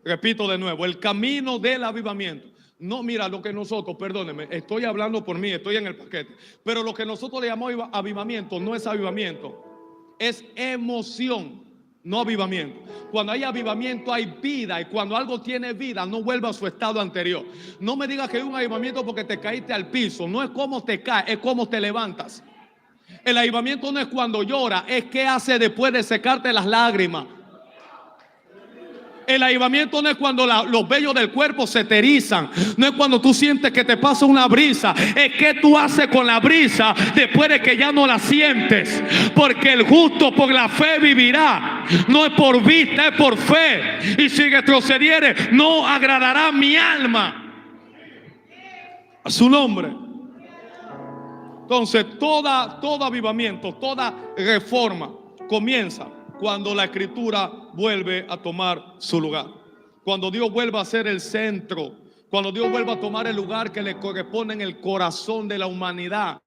Repito de nuevo, el camino del avivamiento. No, mira, lo que nosotros, perdónenme, estoy hablando por mí, estoy en el paquete, pero lo que nosotros le llamamos avivamiento no es avivamiento. Es emoción, no avivamiento. Cuando hay avivamiento hay vida, y cuando algo tiene vida no vuelve a su estado anterior. No me digas que hay un avivamiento porque te caíste al piso. No es cómo te caes, es cómo te levantas. El avivamiento no es cuando lloras, es qué hace después de secarte las lágrimas. El avivamiento no es cuando los vellos del cuerpo se te erizan. No es cuando tú sientes que te pasa una brisa. Es que tú haces con la brisa después de que ya no la sientes. Porque el justo por la fe vivirá. No es por vista, es por fe. Y si retrocediere, no agradará mi alma. A su nombre. Entonces, todo avivamiento, toda reforma comienza cuando la Escritura vuelve a tomar su lugar. Cuando Dios vuelva a ser el centro. Cuando Dios vuelva a tomar el lugar que le corresponde en el corazón de la humanidad.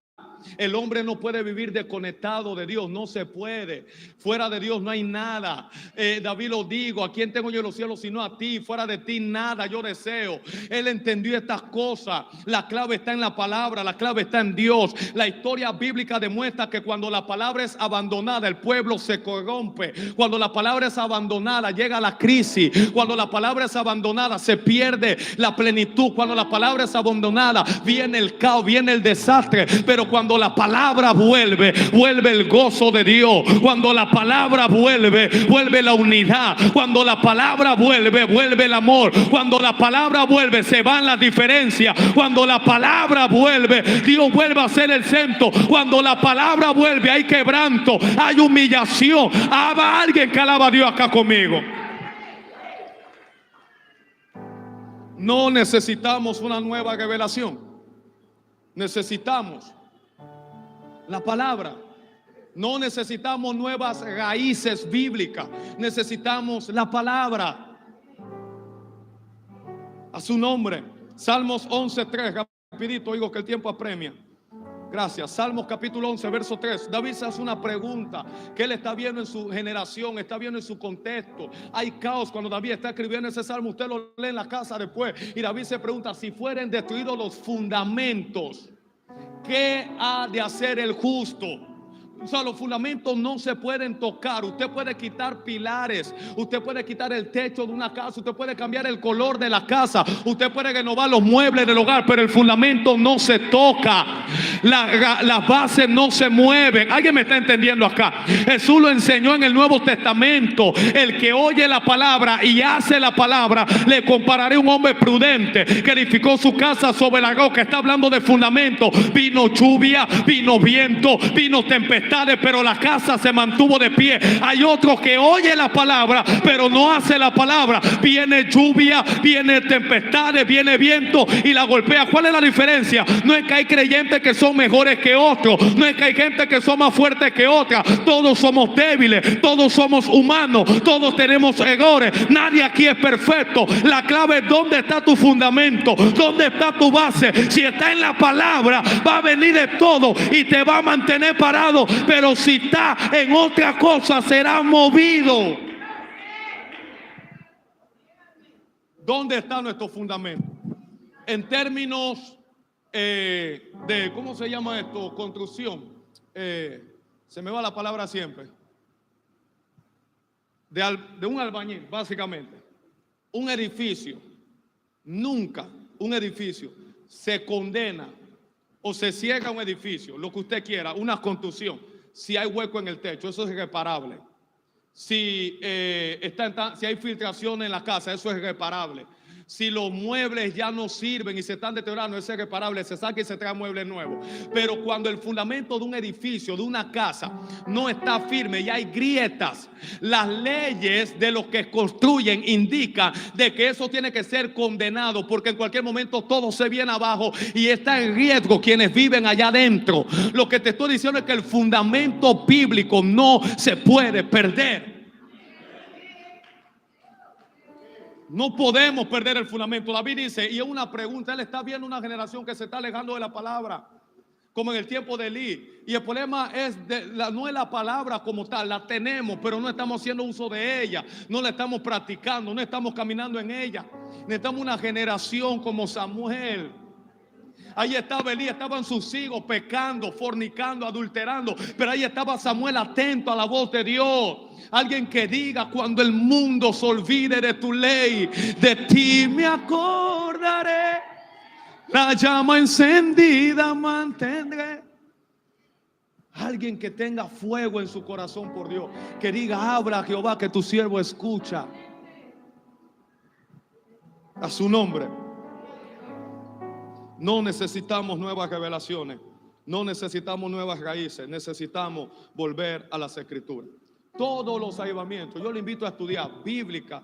El hombre no puede vivir desconectado de Dios, no se puede. Fuera de Dios no hay nada. David lo digo, ¿a quién tengo yo en los cielos sino a ti? Fuera de ti nada yo deseo. Él entendió estas cosas. La clave está en la palabra, la clave está en Dios. La historia bíblica demuestra que cuando la palabra es abandonada, el pueblo se corrompe. Cuando la palabra es abandonada, llega la crisis. Cuando la palabra es abandonada, se pierde la plenitud. Cuando la palabra es abandonada, viene el caos, viene el desastre. Pero cuando la palabra vuelve, vuelve el gozo de Dios. Cuando la palabra vuelve, vuelve la unidad. Cuando la palabra vuelve, vuelve el amor. Cuando la palabra vuelve, se van las diferencias. Cuando la palabra vuelve, Dios vuelve a ser el centro. Cuando la palabra vuelve, hay quebranto, hay humillación. Habrá alguien que alaba a Dios acá conmigo. No necesitamos una nueva revelación. Necesitamos la palabra. No necesitamos nuevas raíces bíblicas. Necesitamos la palabra. A su nombre. Salmos 11:3. Rapidito, digo que el tiempo apremia. Gracias. Salmos capítulo 11, verso 3. David se hace una pregunta que él está viendo en su generación, está viendo en su contexto. Hay caos cuando David está escribiendo ese salmo. Usted lo lee en la casa después. Y David se pregunta: si fueren destruidos los fundamentos, ¿qué ha de hacer el justo? O sea, los fundamentos no se pueden tocar. Usted puede quitar pilares, usted puede quitar el techo de una casa, usted puede cambiar el color de la casa, usted puede renovar los muebles del hogar, pero el fundamento no se toca. Las bases no se mueven. ¿Alguien me está entendiendo acá? Jesús lo enseñó en el Nuevo Testamento. El que oye la palabra y hace la palabra, le compararé a un hombre prudente que edificó su casa sobre la roca. Está hablando de fundamento. Vino lluvia, vino viento, vino tempestad, pero la casa se mantuvo de pie. Hay otro que oye la palabra pero no hace la palabra. Viene lluvia, viene tempestades, viene viento y la golpea. ¿Cuál es la diferencia? No es que hay creyentes que son mejores que otros, no es que hay gente que son más fuertes que otra. Todos somos débiles, todos somos humanos, todos tenemos errores. Nadie aquí es perfecto. La clave es dónde está tu fundamento, dónde está tu base. Si está en la palabra, va a venir de todo y te va a mantener parado. Pero si está en otra cosa, será movido. ¿Dónde está nuestro fundamento? En términos de, ¿cómo se llama esto? Construcción. Se me va la palabra siempre. De un albañil, básicamente. Un edificio, nunca un edificio se condena o se cierra un edificio, lo que usted quiera, una construcción, si hay hueco en el techo, eso es irreparable. Si hay filtración en la casa, eso es irreparable. Si los muebles ya no sirven y se están deteriorando, eso es irreparable, se saca y se trae muebles nuevos. Pero cuando el fundamento de un edificio, de una casa, no está firme y hay grietas, las leyes de los que construyen indican de que eso tiene que ser condenado, porque en cualquier momento todo se viene abajo y está en riesgo quienes viven allá adentro. Lo que te estoy diciendo es que el fundamento bíblico no se puede perder. No podemos perder el fundamento. David dice, y es una pregunta, él está viendo una generación que se está alejando de la palabra, como en el tiempo de Elí. Y el problema no es la palabra como tal, la tenemos, pero no estamos haciendo uso de ella, no la estamos practicando, no estamos caminando en ella. Necesitamos una generación como Samuel. Ahí estaba Elí, estaban sus hijos pecando, fornicando, adulterando, pero ahí estaba Samuel atento a la voz de Dios. Alguien que diga: cuando el mundo se olvide de tu ley, de ti me acordaré, la llama encendida mantendré. Alguien que tenga fuego en su corazón por Dios, que diga: habla Jehová, que tu siervo escucha. A su nombre. No necesitamos nuevas revelaciones, no necesitamos nuevas raíces, necesitamos volver a las Escrituras. Todos los avivamientos, yo le invito a estudiar bíblica,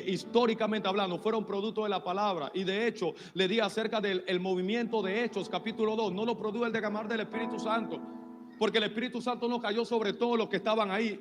históricamente hablando, fueron producto de la palabra. Y de hecho, le di acerca del movimiento de Hechos, capítulo 2. No lo produjo el derramar del Espíritu Santo, porque el Espíritu Santo no cayó sobre todos los que estaban ahí.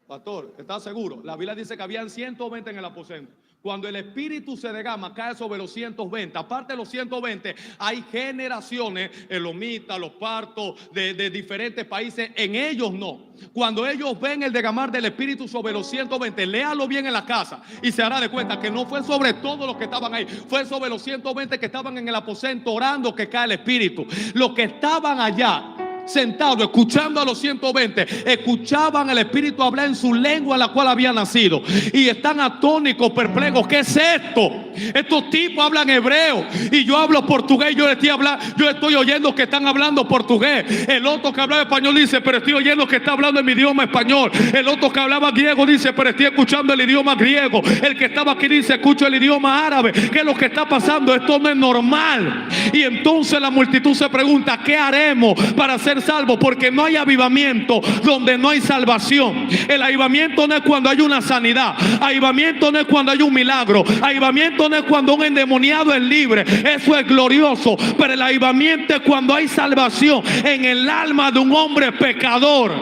Pastor, ¿está seguro? La Biblia dice que habían 120 en el aposento. Cuando el espíritu se derrama, cae sobre los 120. Aparte de los 120, hay generaciones, elomitas, los partos de diferentes países. En ellos no. Cuando ellos ven el derramar del espíritu sobre los 120, léalo bien en la casa y se hará de cuenta que no fue sobre todos los que estaban ahí. Fue sobre los 120 que estaban en el aposento orando que cae el espíritu. Los que estaban allá sentados escuchando a los 120, escuchaban el espíritu hablar en su lengua en la cual había nacido, y están atónicos, perplejos. ¿Qué es esto? Estos tipos hablan hebreo y yo hablo portugués. Yo estoy oyendo que están hablando portugués. El otro que hablaba español dice, pero estoy oyendo que está hablando en mi idioma español. El otro que hablaba griego dice, pero estoy escuchando el idioma griego. El que estaba aquí dice, escucho el idioma árabe. ¿Qué es lo que está pasando? Esto no es normal. Y entonces la multitud se pregunta, ¿qué haremos para ser salvos? Porque no hay avivamiento donde no hay salvación. El avivamiento no es cuando hay una sanidad. Avivamiento no es cuando hay un milagro. Avivamiento no es cuando un endemoniado es libre. Eso es glorioso. Pero el avivamiento es cuando hay salvación en el alma de un hombre pecador.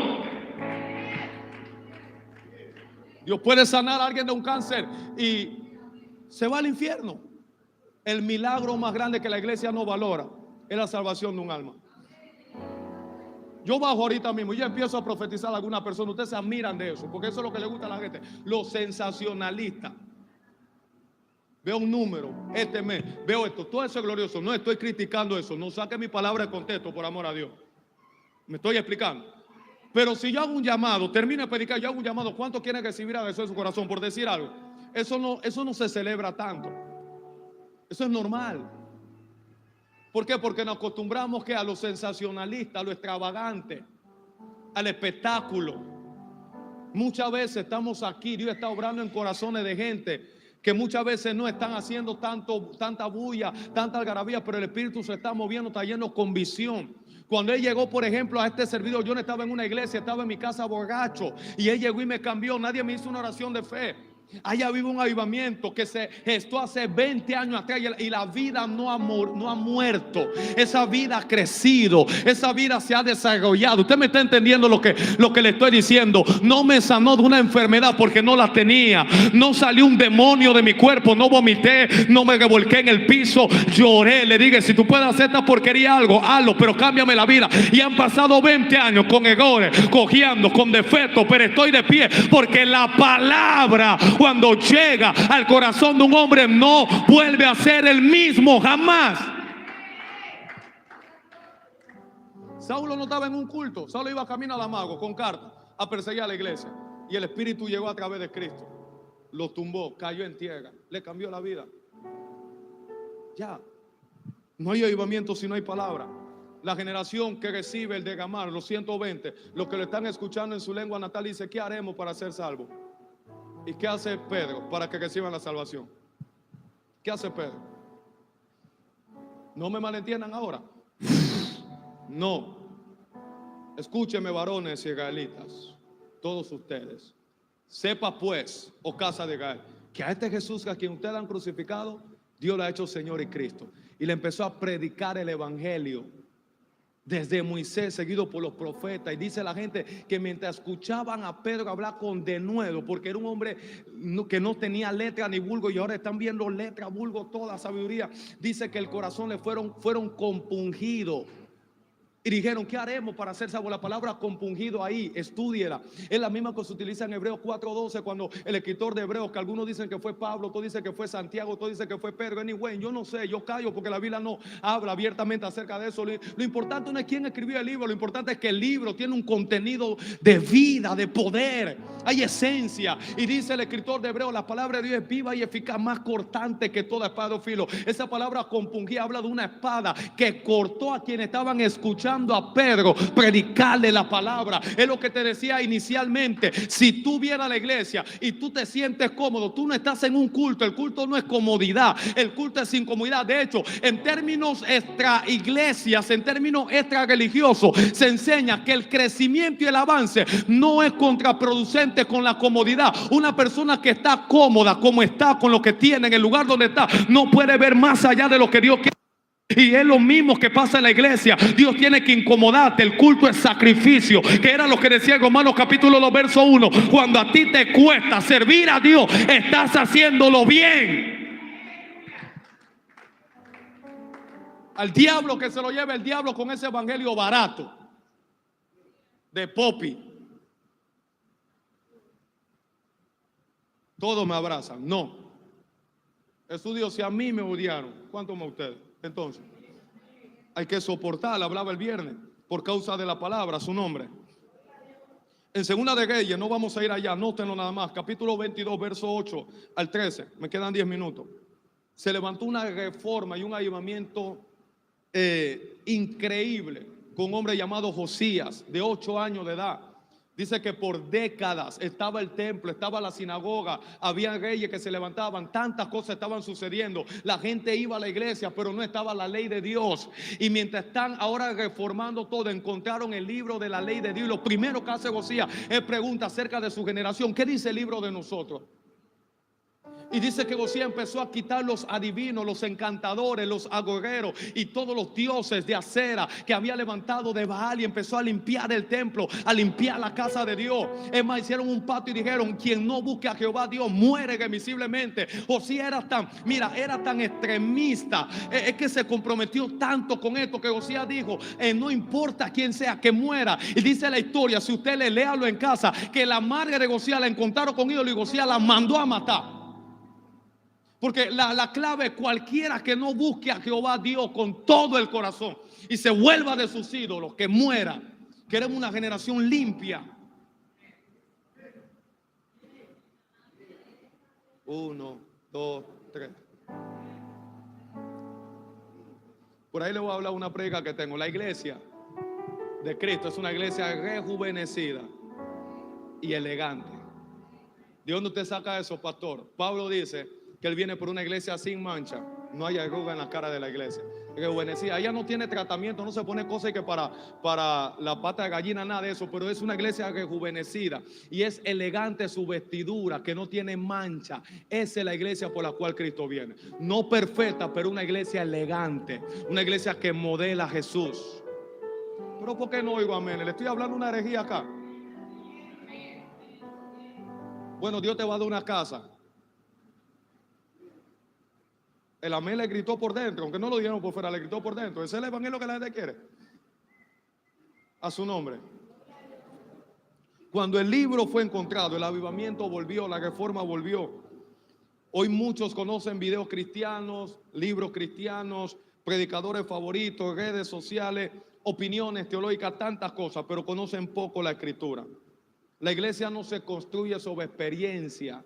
Dios puede sanar a alguien de un cáncer y se va al infierno. El milagro más grande que la iglesia no valora es la salvación de un alma. Yo bajo ahorita mismo y yo empiezo a profetizar a alguna persona. Ustedes se admiran de eso, porque eso es lo que le gusta a la gente. Los sensacionalistas. Veo un número este mes, veo esto, todo eso es glorioso. No estoy criticando eso, no saque mi palabra de contexto, por amor a Dios. Me estoy explicando. Pero si yo hago un llamado, termino de predicar, yo hago un llamado, ¿cuánto quieren recibir a Jesús en su corazón? Por decir algo. Eso no se celebra tanto. Eso es normal. ¿Por qué? Porque nos acostumbramos a lo sensacionalista, a lo extravagante, al espectáculo. Muchas veces estamos aquí, Dios está obrando en corazones de gente que muchas veces no están haciendo tanta bulla, tanta algarabía, pero el espíritu se está moviendo, está lleno con visión. Cuando él llegó, por ejemplo, a este servidor, yo no estaba en una iglesia, estaba en mi casa borracho, y él llegó y me cambió. Nadie me hizo una oración de fe. Allá vive un avivamiento que se gestó hace 20 años atrás, y la vida no ha muerto. Esa vida ha crecido, esa vida se ha desarrollado. Usted me está entendiendo lo que le estoy diciendo. No me sanó de una enfermedad porque no la tenía. No salió un demonio de mi cuerpo. No vomité, no me revolqué en el piso. Lloré, le dije, si tú puedes hacer esta porquería algo, hazlo, pero cámbiame la vida. Y han pasado 20 años con errores, cojeando, con defectos, pero estoy de pie porque la palabra, cuando llega al corazón de un hombre, no vuelve a ser el mismo jamás. Saulo no estaba en un culto. Saulo iba camino a Damasco con cartas a perseguir a la iglesia, y el espíritu llegó a través de Cristo, lo tumbó, cayó en tierra, le cambió la vida. Ya no hay avivamiento si no hay palabra. La generación que recibe el derramar, los 120, los que lo están escuchando en su lengua natal, dice, ¿qué haremos para ser salvos? ¿Y qué hace Pedro para que reciban la salvación? ¿Qué hace Pedro? No me malentiendan ahora. No. Escúcheme, varones israelitas, todos ustedes. Sepa pues, oh casa de Israel, que a este Jesús a quien ustedes han crucificado, Dios lo ha hecho Señor y Cristo. Y le empezó a predicar el evangelio desde Moisés, seguido por los profetas. Y dice la gente que mientras escuchaban a Pedro hablar con denuedo, porque era un hombre que no tenía letra ni vulgo, y ahora están viendo letra, vulgo, toda sabiduría. Dice que el corazón le fueron compungidos. Y dijeron, ¿qué haremos para ser salvos? La palabra compungido ahí, estúdiela. Es la misma que se utiliza en Hebreos 4:12, cuando el escritor de Hebreos, que algunos dicen que fue Pablo, otros dicen que fue Santiago, otros dicen que fue Pedro. Anyway, yo no sé, yo callo porque la Biblia no habla abiertamente acerca de eso. Lo importante no es quién escribió el libro, lo importante es que el libro tiene un contenido de vida, de poder, hay esencia. Y dice el escritor de Hebreos, la palabra de Dios es viva y eficaz, más cortante que toda espada de filo. Esa palabra compungir habla de una espada que cortó a quienes estaban escuchando a Pedro predicarle la palabra. Es lo que te decía inicialmente. Si tú vienes a la iglesia y tú te sientes cómodo, tú no estás en un culto. El culto no es comodidad, el culto es incomodidad. De hecho, en términos extra iglesias, en términos extra religiosos, se enseña que el crecimiento y el avance no es contraproducente con la comodidad. Una persona que está cómoda como está, con lo que tiene, en el lugar donde está, no puede ver más allá de lo que Dios quiere. Y es lo mismo que pasa en la iglesia. Dios tiene que incomodarte. El culto es sacrificio, que era lo que decía en Romanos capítulo 2 verso 1. Cuando a ti te cuesta servir a Dios, estás haciéndolo bien. Al diablo que se lo lleve el diablo con ese evangelio barato de Poppy. Todos me abrazan. No. Jesús dijo, si a mí me odiaron, ¿cuántos más ustedes? Entonces, hay que soportar, hablaba el viernes, por causa de la palabra, su nombre. En Segunda de Reyes, no vamos a ir allá, nótenlo nada más, capítulo 22, verso 8 al 13, me quedan 10 minutos. Se levantó una reforma y un avivamiento increíble con un hombre llamado Josías, de 8 años de edad. Dice que por décadas estaba el templo, estaba la sinagoga, había reyes que se levantaban, tantas cosas estaban sucediendo. La gente iba a la iglesia, pero no estaba la ley de Dios. Y mientras están ahora reformando todo, encontraron el libro de la ley de Dios. Y lo primero que hace Josías es pregunta acerca de su generación: ¿qué dice el libro de nosotros? Y dice que Josías empezó a quitar los adivinos, los encantadores, los agoreros y todos los dioses de acera que había levantado de Baal, y empezó a limpiar el templo, a limpiar la casa de Dios. Es más, hicieron un pacto y dijeron: quien no busque a Jehová Dios muere irremisiblemente. Josías era tan extremista, es que se comprometió tanto con esto que Josías dijo: no importa quién sea, que muera. Y dice la historia, si usted léalo en casa, que la madre de Josías la encontraron con ídolo y Josías la mandó a matar. Porque la clave es cualquiera que no busque a Jehová Dios con todo el corazón y se vuelva de sus ídolos, que muera. Queremos una generación limpia. 1, 2, 3. Por ahí le voy a hablar una predica que tengo. La iglesia de Cristo es una iglesia rejuvenecida y elegante. ¿De dónde usted saca eso, pastor? Pablo dice que él viene por una iglesia sin mancha, no hay arruga en la cara de la iglesia, rejuvenecida. Ella no tiene tratamiento, no se pone cosas que para la pata de gallina, nada de eso, pero es una iglesia rejuvenecida y es elegante su vestidura, que no tiene mancha. Esa es la iglesia por la cual Cristo viene. No perfecta, pero una iglesia elegante, una iglesia que modela a Jesús. Pero ¿por qué no oigo amén? Le estoy hablando una herejía acá. Bueno, Dios te va a dar una casa. El amén le gritó por dentro, aunque no lo dijeron por fuera, le gritó por dentro. Ese es el evangelio que la gente quiere. A su nombre. Cuando el libro fue encontrado, el avivamiento volvió, la reforma volvió. Hoy muchos conocen videos cristianos, libros cristianos, predicadores favoritos, redes sociales, opiniones teológicas, tantas cosas, pero conocen poco la escritura. La iglesia no se construye sobre experiencia,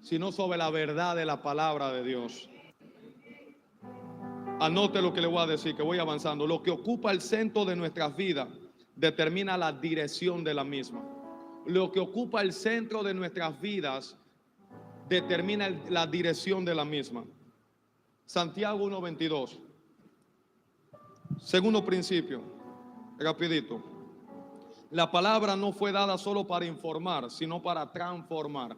sino sobre la verdad de la palabra de Dios. Anote lo que le voy a decir, que voy avanzando. Lo que ocupa el centro de nuestras vidas determina la dirección de la misma. Lo que ocupa el centro de nuestras vidas determina la dirección de la misma. Santiago 1:22. Segundo principio, rapidito. La palabra no fue dada solo para informar, sino para transformar.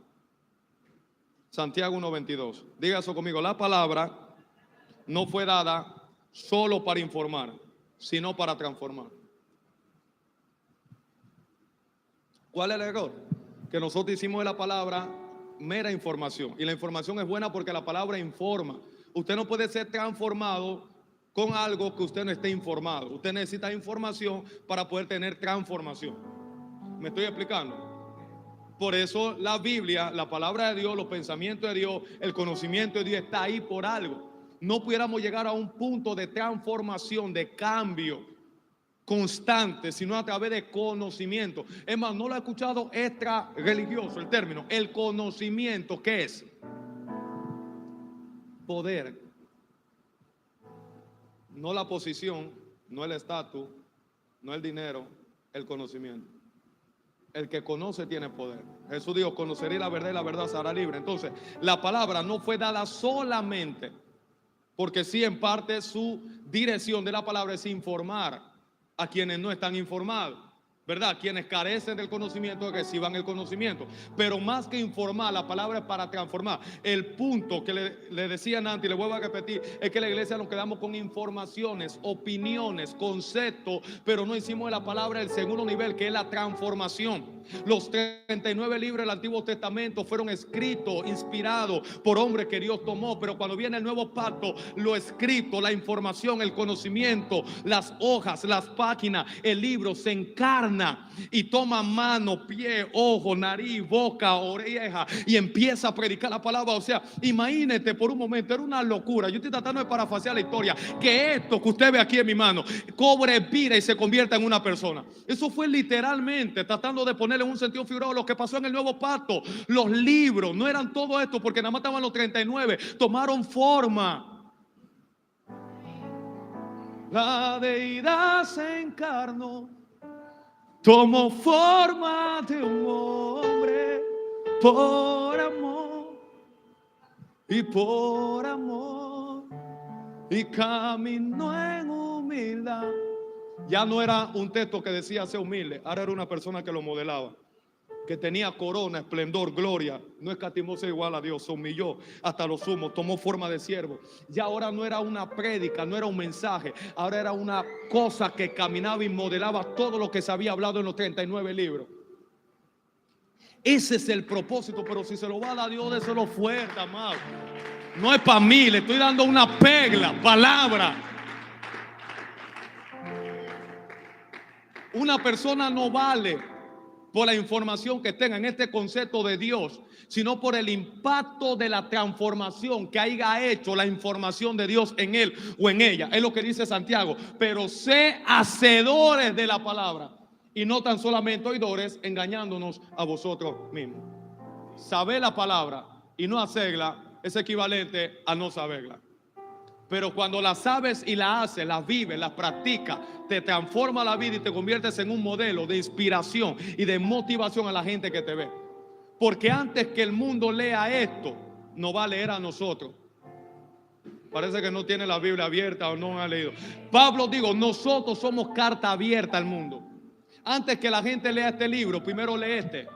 Santiago 1:22. Diga eso conmigo. La palabra no fue dada solo para informar, sino para transformar. ¿Cuál es el error? Que nosotros hicimos de la palabra mera información. Y la información es buena porque la palabra informa. Usted no puede ser transformado con algo que usted no esté informado. Usted necesita información para poder tener transformación. ¿Me estoy explicando? Por eso la Biblia, la palabra de Dios, los pensamientos de Dios, el conocimiento de Dios está ahí por algo. No pudiéramos llegar a un punto de transformación, de cambio constante, sino a través de conocimiento. Es más, no lo he escuchado extra religioso el término. El conocimiento, ¿qué es? Poder. No la posición, no el estatus, no el dinero, el conocimiento. El que conoce tiene poder. Jesús dijo: conoceré la verdad y la verdad se hará libre. Entonces, la palabra no fue dada solamente, porque sí, en parte su dirección de la palabra es informar a quienes no están informados. ¿verdad? Quienes carecen del conocimiento reciban el conocimiento. Pero más que informar, la palabra es para transformar. El punto que le decían antes, y le vuelvo a repetir, es que la iglesia nos quedamos con informaciones, opiniones, conceptos, pero no hicimos de la palabra el segundo nivel, que es la transformación. Los 39 libros del Antiguo Testamento fueron escritos, inspirados por hombres que Dios tomó, pero cuando viene el nuevo pacto, lo escrito, la información, el conocimiento, las hojas, las páginas, el libro se encarna y toma mano, pie, ojo, nariz, boca, oreja y empieza a predicar la palabra. O sea, imagínate por un momento, era una locura. Yo estoy tratando de parafrasear la historia, que esto que usted ve aquí en mi mano cobre vida y se convierta en una persona. Eso fue literalmente tratando de ponerle un sentido figurado lo que pasó en el nuevo pacto. Los libros no eran todo esto porque nada más estaban los 39, tomaron forma. La deidad se encarnó, tomó forma de un hombre por amor y caminó en humildad. Ya no era un texto que decía ser humilde, ahora era una persona que lo modelaba, que tenía corona, esplendor, gloria, no escatimó ser igual a Dios, se humilló hasta lo sumo, tomó forma de siervo. Ya ahora no era una prédica, no era un mensaje, ahora era una cosa que caminaba y modelaba todo lo que se había hablado en los 39 libros. Ese es el propósito, pero si se lo va a dar Dios, déselo fuerte, amado. No es para mí, le estoy dando una perla, palabra. Una persona no vale por la información que tenga en este concepto de Dios, sino por el impacto de la transformación que haya hecho la información de Dios en él o en ella. Es lo que dice Santiago. Pero sé hacedores de la palabra y no tan solamente oidores, engañándonos a vosotros mismos. Saber la palabra y no hacerla es equivalente a no saberla. Pero cuando la sabes y la haces, la vives, la practicas, te transforma la vida y te conviertes en un modelo de inspiración y de motivación a la gente que te ve. Porque antes que el mundo lea esto, nos va a leer a nosotros. Parece que no tiene la Biblia abierta o no ha leído. Pablo dijo, nosotros somos carta abierta al mundo. Antes que la gente lea este libro, primero lee este.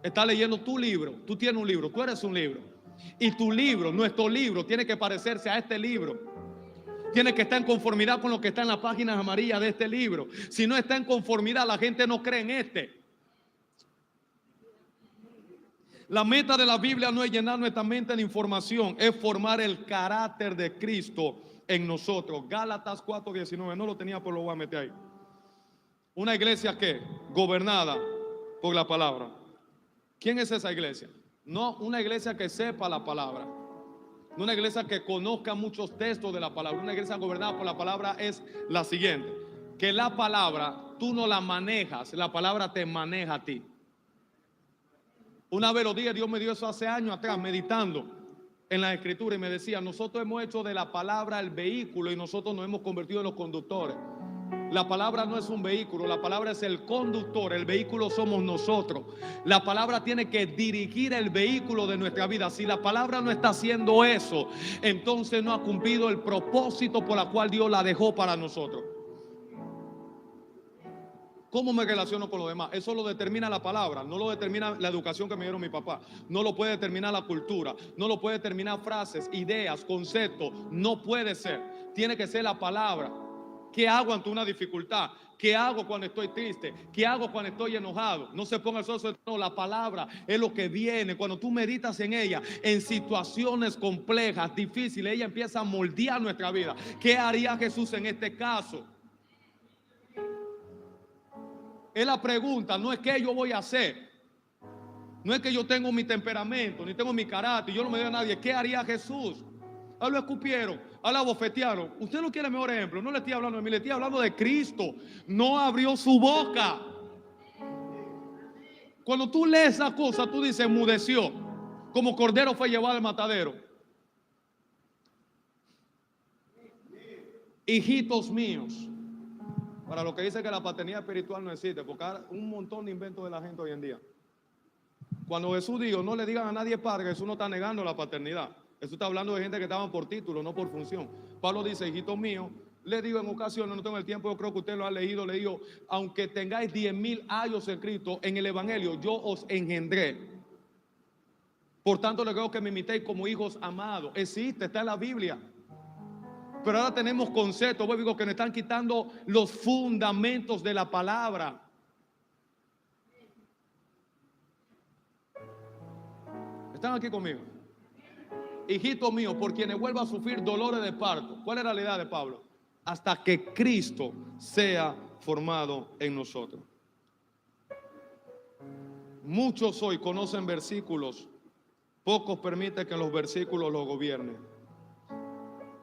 Está leyendo tu libro, tú tienes un libro, tú eres un libro. Y tu libro, nuestro libro, tiene que parecerse a este libro. Tiene que estar en conformidad con lo que está en las páginas amarillas de este libro. Si no está en conformidad, la gente no cree en este. La meta de la Biblia no es llenar nuestra mente de información, es formar el carácter de Cristo en nosotros. Gálatas 4:19, no lo tenía, pero lo voy a meter ahí. Una iglesia que gobernada por la palabra. ¿Quién es esa iglesia? No una iglesia que sepa la palabra, no una iglesia que conozca muchos textos de la palabra. Una iglesia gobernada por la palabra es la siguiente: que la palabra tú no la manejas, la palabra te maneja a ti. Una vez lo dije, Dios me dio eso hace años atrás, meditando en la escritura, y me decía, nosotros hemos hecho de la palabra el vehículo y nosotros nos hemos convertido en los conductores. La palabra no es un vehículo, la palabra es el conductor, el vehículo somos nosotros. La palabra tiene que dirigir el vehículo de nuestra vida. Si la palabra no está haciendo eso, entonces no ha cumplido el propósito por el cual Dios la dejó para nosotros. ¿Cómo me relaciono con los demás? Eso lo determina la palabra, no lo determina la educación que me dieron mi papá, no lo puede determinar la cultura, no lo puede determinar frases, ideas, conceptos, no puede ser. Tiene que ser la palabra. ¿Qué hago ante una dificultad? ¿Qué hago cuando estoy triste? ¿Qué hago cuando estoy enojado? No se ponga eso, no, la palabra es lo que viene. Cuando tú meditas en ella, en situaciones complejas, difíciles, ella empieza a moldear nuestra vida. ¿Qué haría Jesús en este caso? Es la pregunta, no es qué yo voy a hacer. No es que yo tengo mi temperamento, ni tengo mi carácter, yo no me doy a nadie. ¿Qué haría Jesús? A lo escupieron, a la bofetearon. Usted no quiere mejor ejemplo. No le estoy hablando de mí, le estoy hablando de Cristo. No abrió su boca. Cuando tú lees esa cosa, tú dices, enmudeció. Como cordero fue llevado al matadero. Hijitos míos. Para lo que dice que la paternidad espiritual no existe, porque hay un montón de inventos de la gente hoy en día. Cuando Jesús dijo, no le digan a nadie padre, Jesús no está negando la paternidad. Jesús está hablando de gente que estaban por título, no por función. Pablo dice, hijitos míos, Le digo en ocasiones, no tengo el tiempo, yo creo que usted lo ha leído, le digo, aunque tengáis 10,000 años escritos en el Evangelio, yo os engendré. Por tanto, le creo que me imitéis como hijos amados. Existe, está en la Biblia. Pero ahora tenemos conceptos, digo, que nos están quitando los fundamentos de la palabra. ¿Están aquí conmigo? Hijito mío, por quienes vuelva a sufrir dolores de parto. ¿Cuál era la edad de Pablo? Hasta que Cristo sea formado en nosotros. Muchos hoy conocen versículos, pocos permiten que los versículos los gobiernen.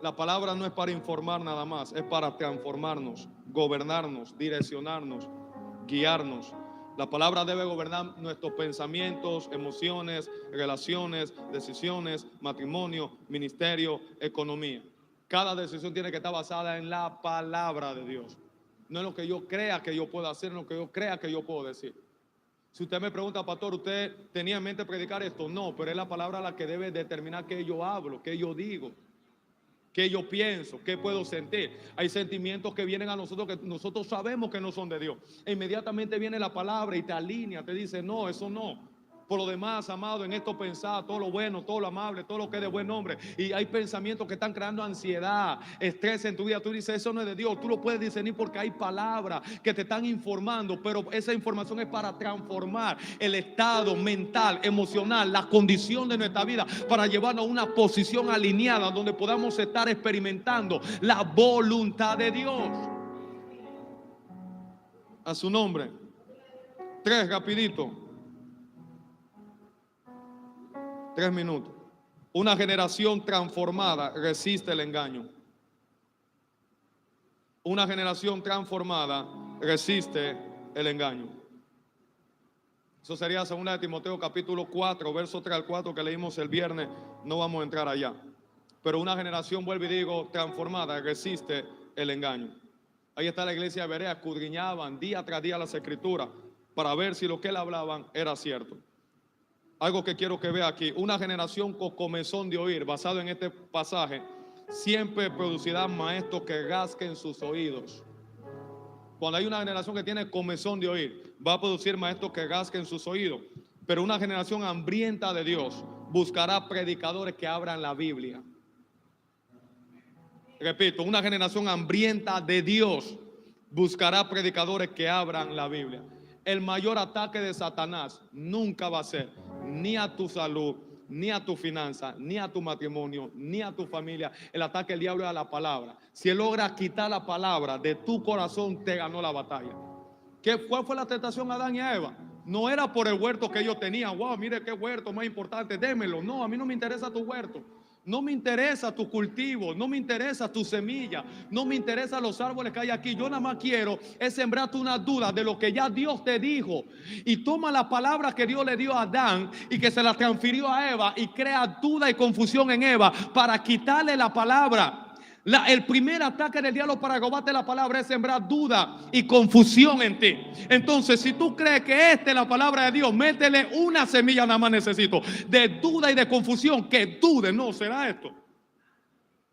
La palabra no es para informar nada más, es para transformarnos, gobernarnos, direccionarnos, guiarnos. La palabra debe gobernar nuestros pensamientos, emociones, relaciones, decisiones, matrimonio, ministerio, economía. Cada decisión tiene que estar basada en la palabra de Dios. No en lo que yo crea que yo puedo hacer, en lo que yo crea que yo puedo decir. Si usted me pregunta, pastor, ¿usted tenía en mente predicar esto? No, pero es la palabra la que debe determinar qué yo hablo, qué yo digo, qué yo pienso, qué puedo sentir. Hay sentimientos que vienen a nosotros que nosotros sabemos que no son de Dios. E inmediatamente viene la palabra y te alinea, te dice, no, eso no. Por lo demás, amado, en esto pensar todo lo bueno, todo lo amable, todo lo que es de buen nombre. Y hay pensamientos que están creando ansiedad, estrés en tu vida. Tú dices, eso no es de Dios. Tú lo puedes discernir porque hay palabras que te están informando, pero esa información es para transformar el estado mental, emocional, la condición de nuestra vida, para llevarnos a una posición alineada donde podamos estar experimentando la voluntad de Dios. A su nombre. 3, rapidito. 3 minutos. Una generación transformada resiste el engaño. Una generación transformada resiste el engaño. Eso sería 2 de Timoteo capítulo 4, verso 3 al 4 que leímos el viernes. No vamos a entrar allá. Pero una generación, vuelvo y digo, transformada resiste el engaño. Ahí está la iglesia de Berea, escudriñaban día tras día las escrituras para ver si lo que él hablaban era cierto. Algo que quiero que vea aquí, una generación con comezón de oír, basado en este pasaje, siempre producirá maestros que rasquen sus oídos. Cuando hay una generación que tiene comezón de oír, va a producir maestros que rasquen sus oídos. Pero una generación hambrienta de Dios buscará predicadores que abran la Biblia. Repito, una generación hambrienta de Dios buscará predicadores que abran la Biblia. El mayor ataque de Satanás nunca va a ser ni a tu salud, ni a tu finanza, ni a tu matrimonio, ni a tu familia. El ataque del diablo es a la palabra. Si él logra quitar la palabra de tu corazón, te ganó la batalla. ¿Cuál fue la tentación a Adán y a Eva? No era por el huerto que ellos tenían. Wow, mire qué huerto más importante, démelo. No, a mí no me interesa tu huerto. No me interesa tu cultivo, no me interesa tu semilla, no me interesan los árboles que hay aquí. Yo nada más quiero es sembrarte una duda de lo que ya Dios te dijo. Y toma la palabra que Dios le dio a Adán y que se la transfirió a Eva y crea duda y confusión en Eva para quitarle la palabra. El primer ataque del diablo para robarte la palabra es sembrar duda y confusión en ti. Entonces, si tú crees que esta es la palabra de Dios, métele una semilla, nada más necesito, de duda y de confusión, que dude, no, ¿será esto?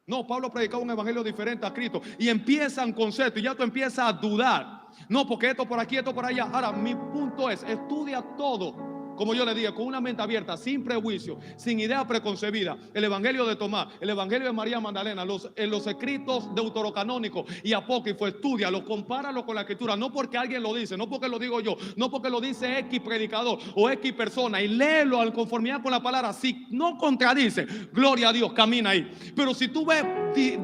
No, Pablo predicaba un evangelio diferente a Cristo y empiezan conceptos y ya tú empiezas a dudar. No, porque esto por aquí, esto por allá. Ahora, mi punto es, estudia todo. Como yo le dije, con una mente abierta, sin prejuicio, sin idea preconcebida. El evangelio de Tomás, el evangelio de María Magdalena, los escritos deuterocanónicos y apócrifos, estúdialo, compáralo con la escritura. No porque alguien lo dice, no porque lo digo yo, no porque lo dice X predicador o X persona, y léelo al conformidad con la palabra. Si no contradice, gloria a Dios, camina ahí. Pero si tú ves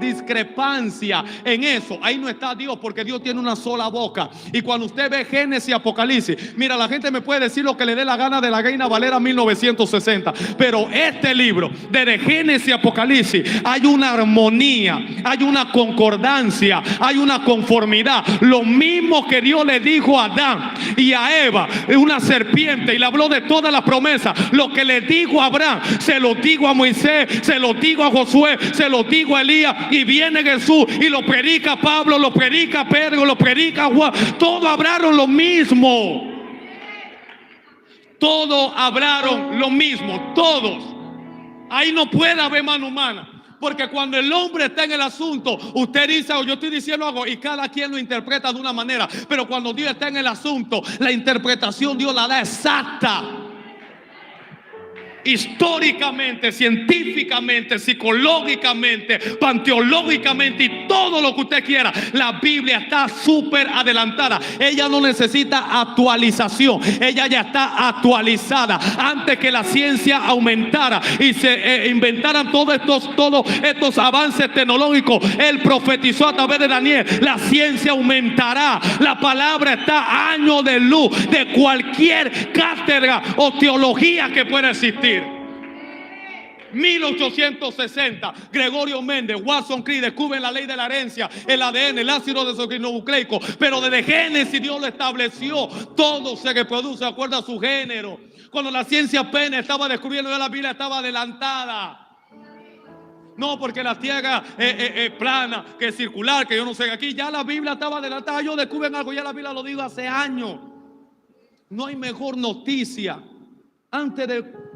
discrepancia en eso, ahí no está Dios, porque Dios tiene una sola boca. Y cuando usted ve Génesis y Apocalipsis, mira, la gente me puede decir lo que le dé la gana de la Reina Valera 1960, pero este libro de Génesis y Apocalipsis hay una armonía, hay una concordancia, hay una conformidad. Lo mismo que Dios le dijo a Adán y a Eva, una serpiente, y le habló de todas las promesas. Lo que le dijo a Abraham, se lo digo a Moisés, se lo digo a Josué, se lo digo a Elías, y viene Jesús y lo predica Pablo, lo predica Pedro, lo predica Juan. Todos hablaron lo mismo. Todos hablaron lo mismo, todos. Ahí no puede haber mano humana. Porque cuando el hombre está en el asunto, usted dice, yo estoy diciendo algo y cada quien lo interpreta de una manera. Pero cuando Dios está en el asunto, la interpretación Dios la da exacta. Históricamente, científicamente, psicológicamente, panteológicamente y todo lo que usted quiera, la Biblia está súper adelantada. Ella no necesita actualización, ella ya está actualizada. Antes que la ciencia aumentara y se inventaran todos estos avances tecnológicos, Él profetizó a través de Daniel: la ciencia aumentará. La palabra está a años de luz de cualquier cátedra o teología que pueda existir. 1860, Gregorio Méndez, Watson Crick descubren la ley de la herencia, el ADN, el ácido desoxirribonucleico. Pero desde Génesis Dios lo estableció. Todo se reproduce de acuerdo a su género. Cuando la ciencia apenas estaba descubriendo, la Biblia estaba adelantada. No, porque la tierra es plana, que es circular, que yo no sé. Aquí ya la Biblia estaba adelantada. Ellos descubren algo, ya la Biblia lo dijo hace años. No hay mejor noticia. Antes de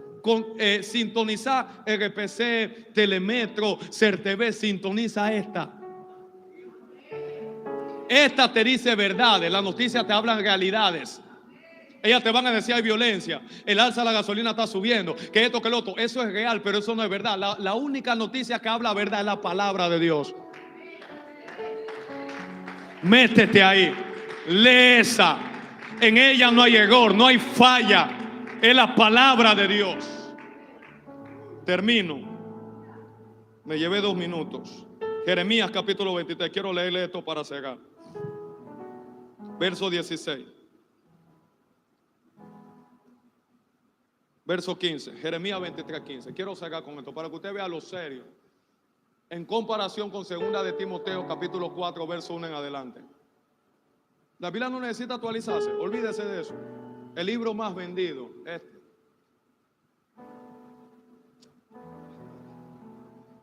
sintonizar RPC, Telemetro, CERTV, sintoniza esta. Esta te dice verdades, las noticias te hablan realidades. Ellas te van a decir: hay violencia, el alza de la gasolina está subiendo, que esto, que lo otro. Eso es real, pero eso no es verdad. La única noticia que habla verdad es la palabra de Dios. Métete ahí, lee esa. En ella no hay error, no hay falla. Es la palabra de Dios. Termino. Me llevé 2 minutos. Jeremías capítulo 23. Quiero leerle esto para cerrar. Verso 16. Verso 15. Jeremías 23, 15. Quiero cerrar con esto para que usted vea lo serio. En comparación con 2 de Timoteo capítulo 4, verso 1 en adelante. La Biblia no necesita actualizarse. Olvídese de eso. El libro más vendido,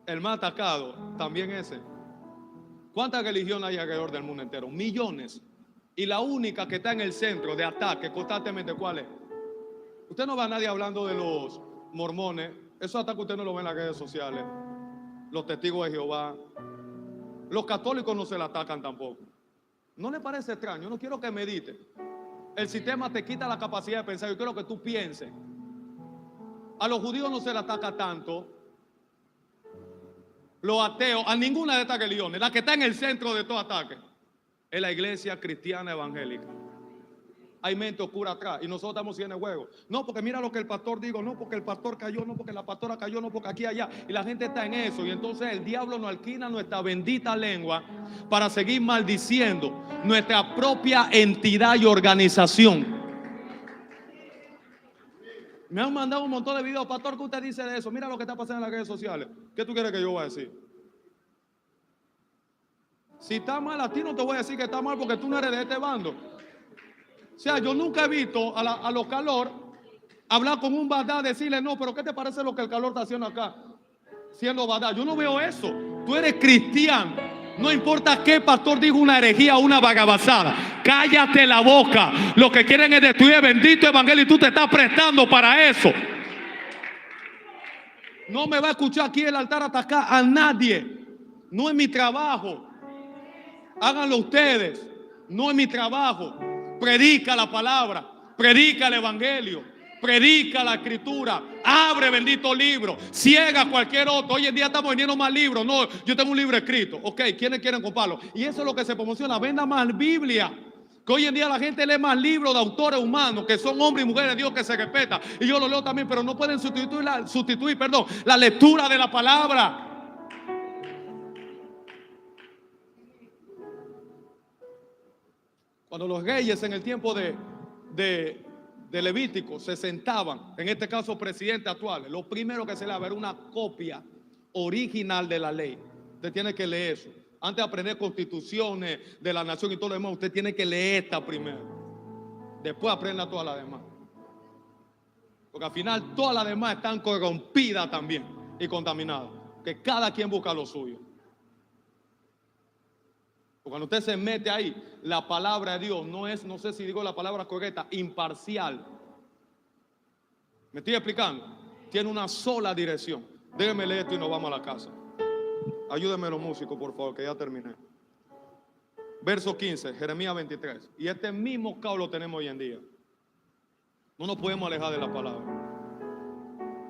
el más atacado, también ese. ¿Cuántas religiones hay alrededor del mundo entero? Millones. Y la única que está en el centro de ataque constantemente, ¿cuál es? Usted no ve a nadie hablando de los mormones. Esos ataques usted no lo ve en las redes sociales. Los testigos de Jehová. Los católicos no se le atacan tampoco. ¿No le parece extraño? Yo no quiero que medite. El sistema te quita la capacidad de pensar. Yo quiero que tú pienses. A los judíos no se le ataca tanto. Los ateos, a ninguna de estas religiones. La que está en el centro de todo ataque es la iglesia cristiana evangélica. Hay mente oscura atrás y nosotros estamos en el juego. No, porque mira lo que el pastor dijo. No, porque el pastor cayó. No, porque la pastora cayó. No, porque aquí, allá. Y la gente está en eso. Y entonces el diablo nos alquila nuestra bendita lengua para seguir maldiciendo nuestra propia entidad y organización. Me han mandado un montón de videos. Pastor, ¿qué usted dice de eso? Mira lo que está pasando en las redes sociales. ¿Qué tú quieres que yo vaya a decir? Si está mal, a ti no te voy a decir que está mal porque tú no eres de este bando. O sea, yo nunca he visto a los calor hablar con un badá, decirle: no, pero ¿qué te parece lo que el calor está haciendo acá? Siendo badá. Yo no veo eso. Tú eres cristiano. No importa qué pastor diga una herejía o una vagabazada. Cállate la boca. Lo que quieren es destruir el bendito evangelio y tú te estás prestando para eso. No me va a escuchar aquí el altar atacar a nadie. No es mi trabajo. Háganlo ustedes. No es mi trabajo. Predica la palabra, predica el evangelio, predica la escritura, abre bendito libro, ciega cualquier otro. Hoy en día estamos vendiendo más libros. No, yo tengo un libro escrito. Ok, ¿quiénes quieren comprarlo? Y eso es lo que se promociona. Venda más Biblia. Que hoy en día la gente lee más libros de autores humanos que son hombres y mujeres de Dios que se respetan. Y yo lo leo también, pero no pueden sustituir la lectura de la palabra. Cuando los reyes en el tiempo de Levítico se sentaban, en este caso presidentes actuales, lo primero que se le daba era una copia original de la ley. Usted tiene que leer eso. Antes de aprender constituciones de la nación y todo lo demás, usted tiene que leer esta primero. Después aprenda todas las demás. Porque al final todas las demás están corrompidas también y contaminadas. Que cada quien busca lo suyo. Cuando usted se mete ahí, la palabra de Dios no es, no sé si digo la palabra correcta, imparcial. ¿Me estoy explicando? Tiene una sola dirección. Déjeme leer esto y nos vamos a la casa. Ayúdenme los músicos, por favor, que ya terminé. Verso 15, Jeremías 23. Y este mismo caos lo tenemos hoy en día. No nos podemos alejar de la palabra.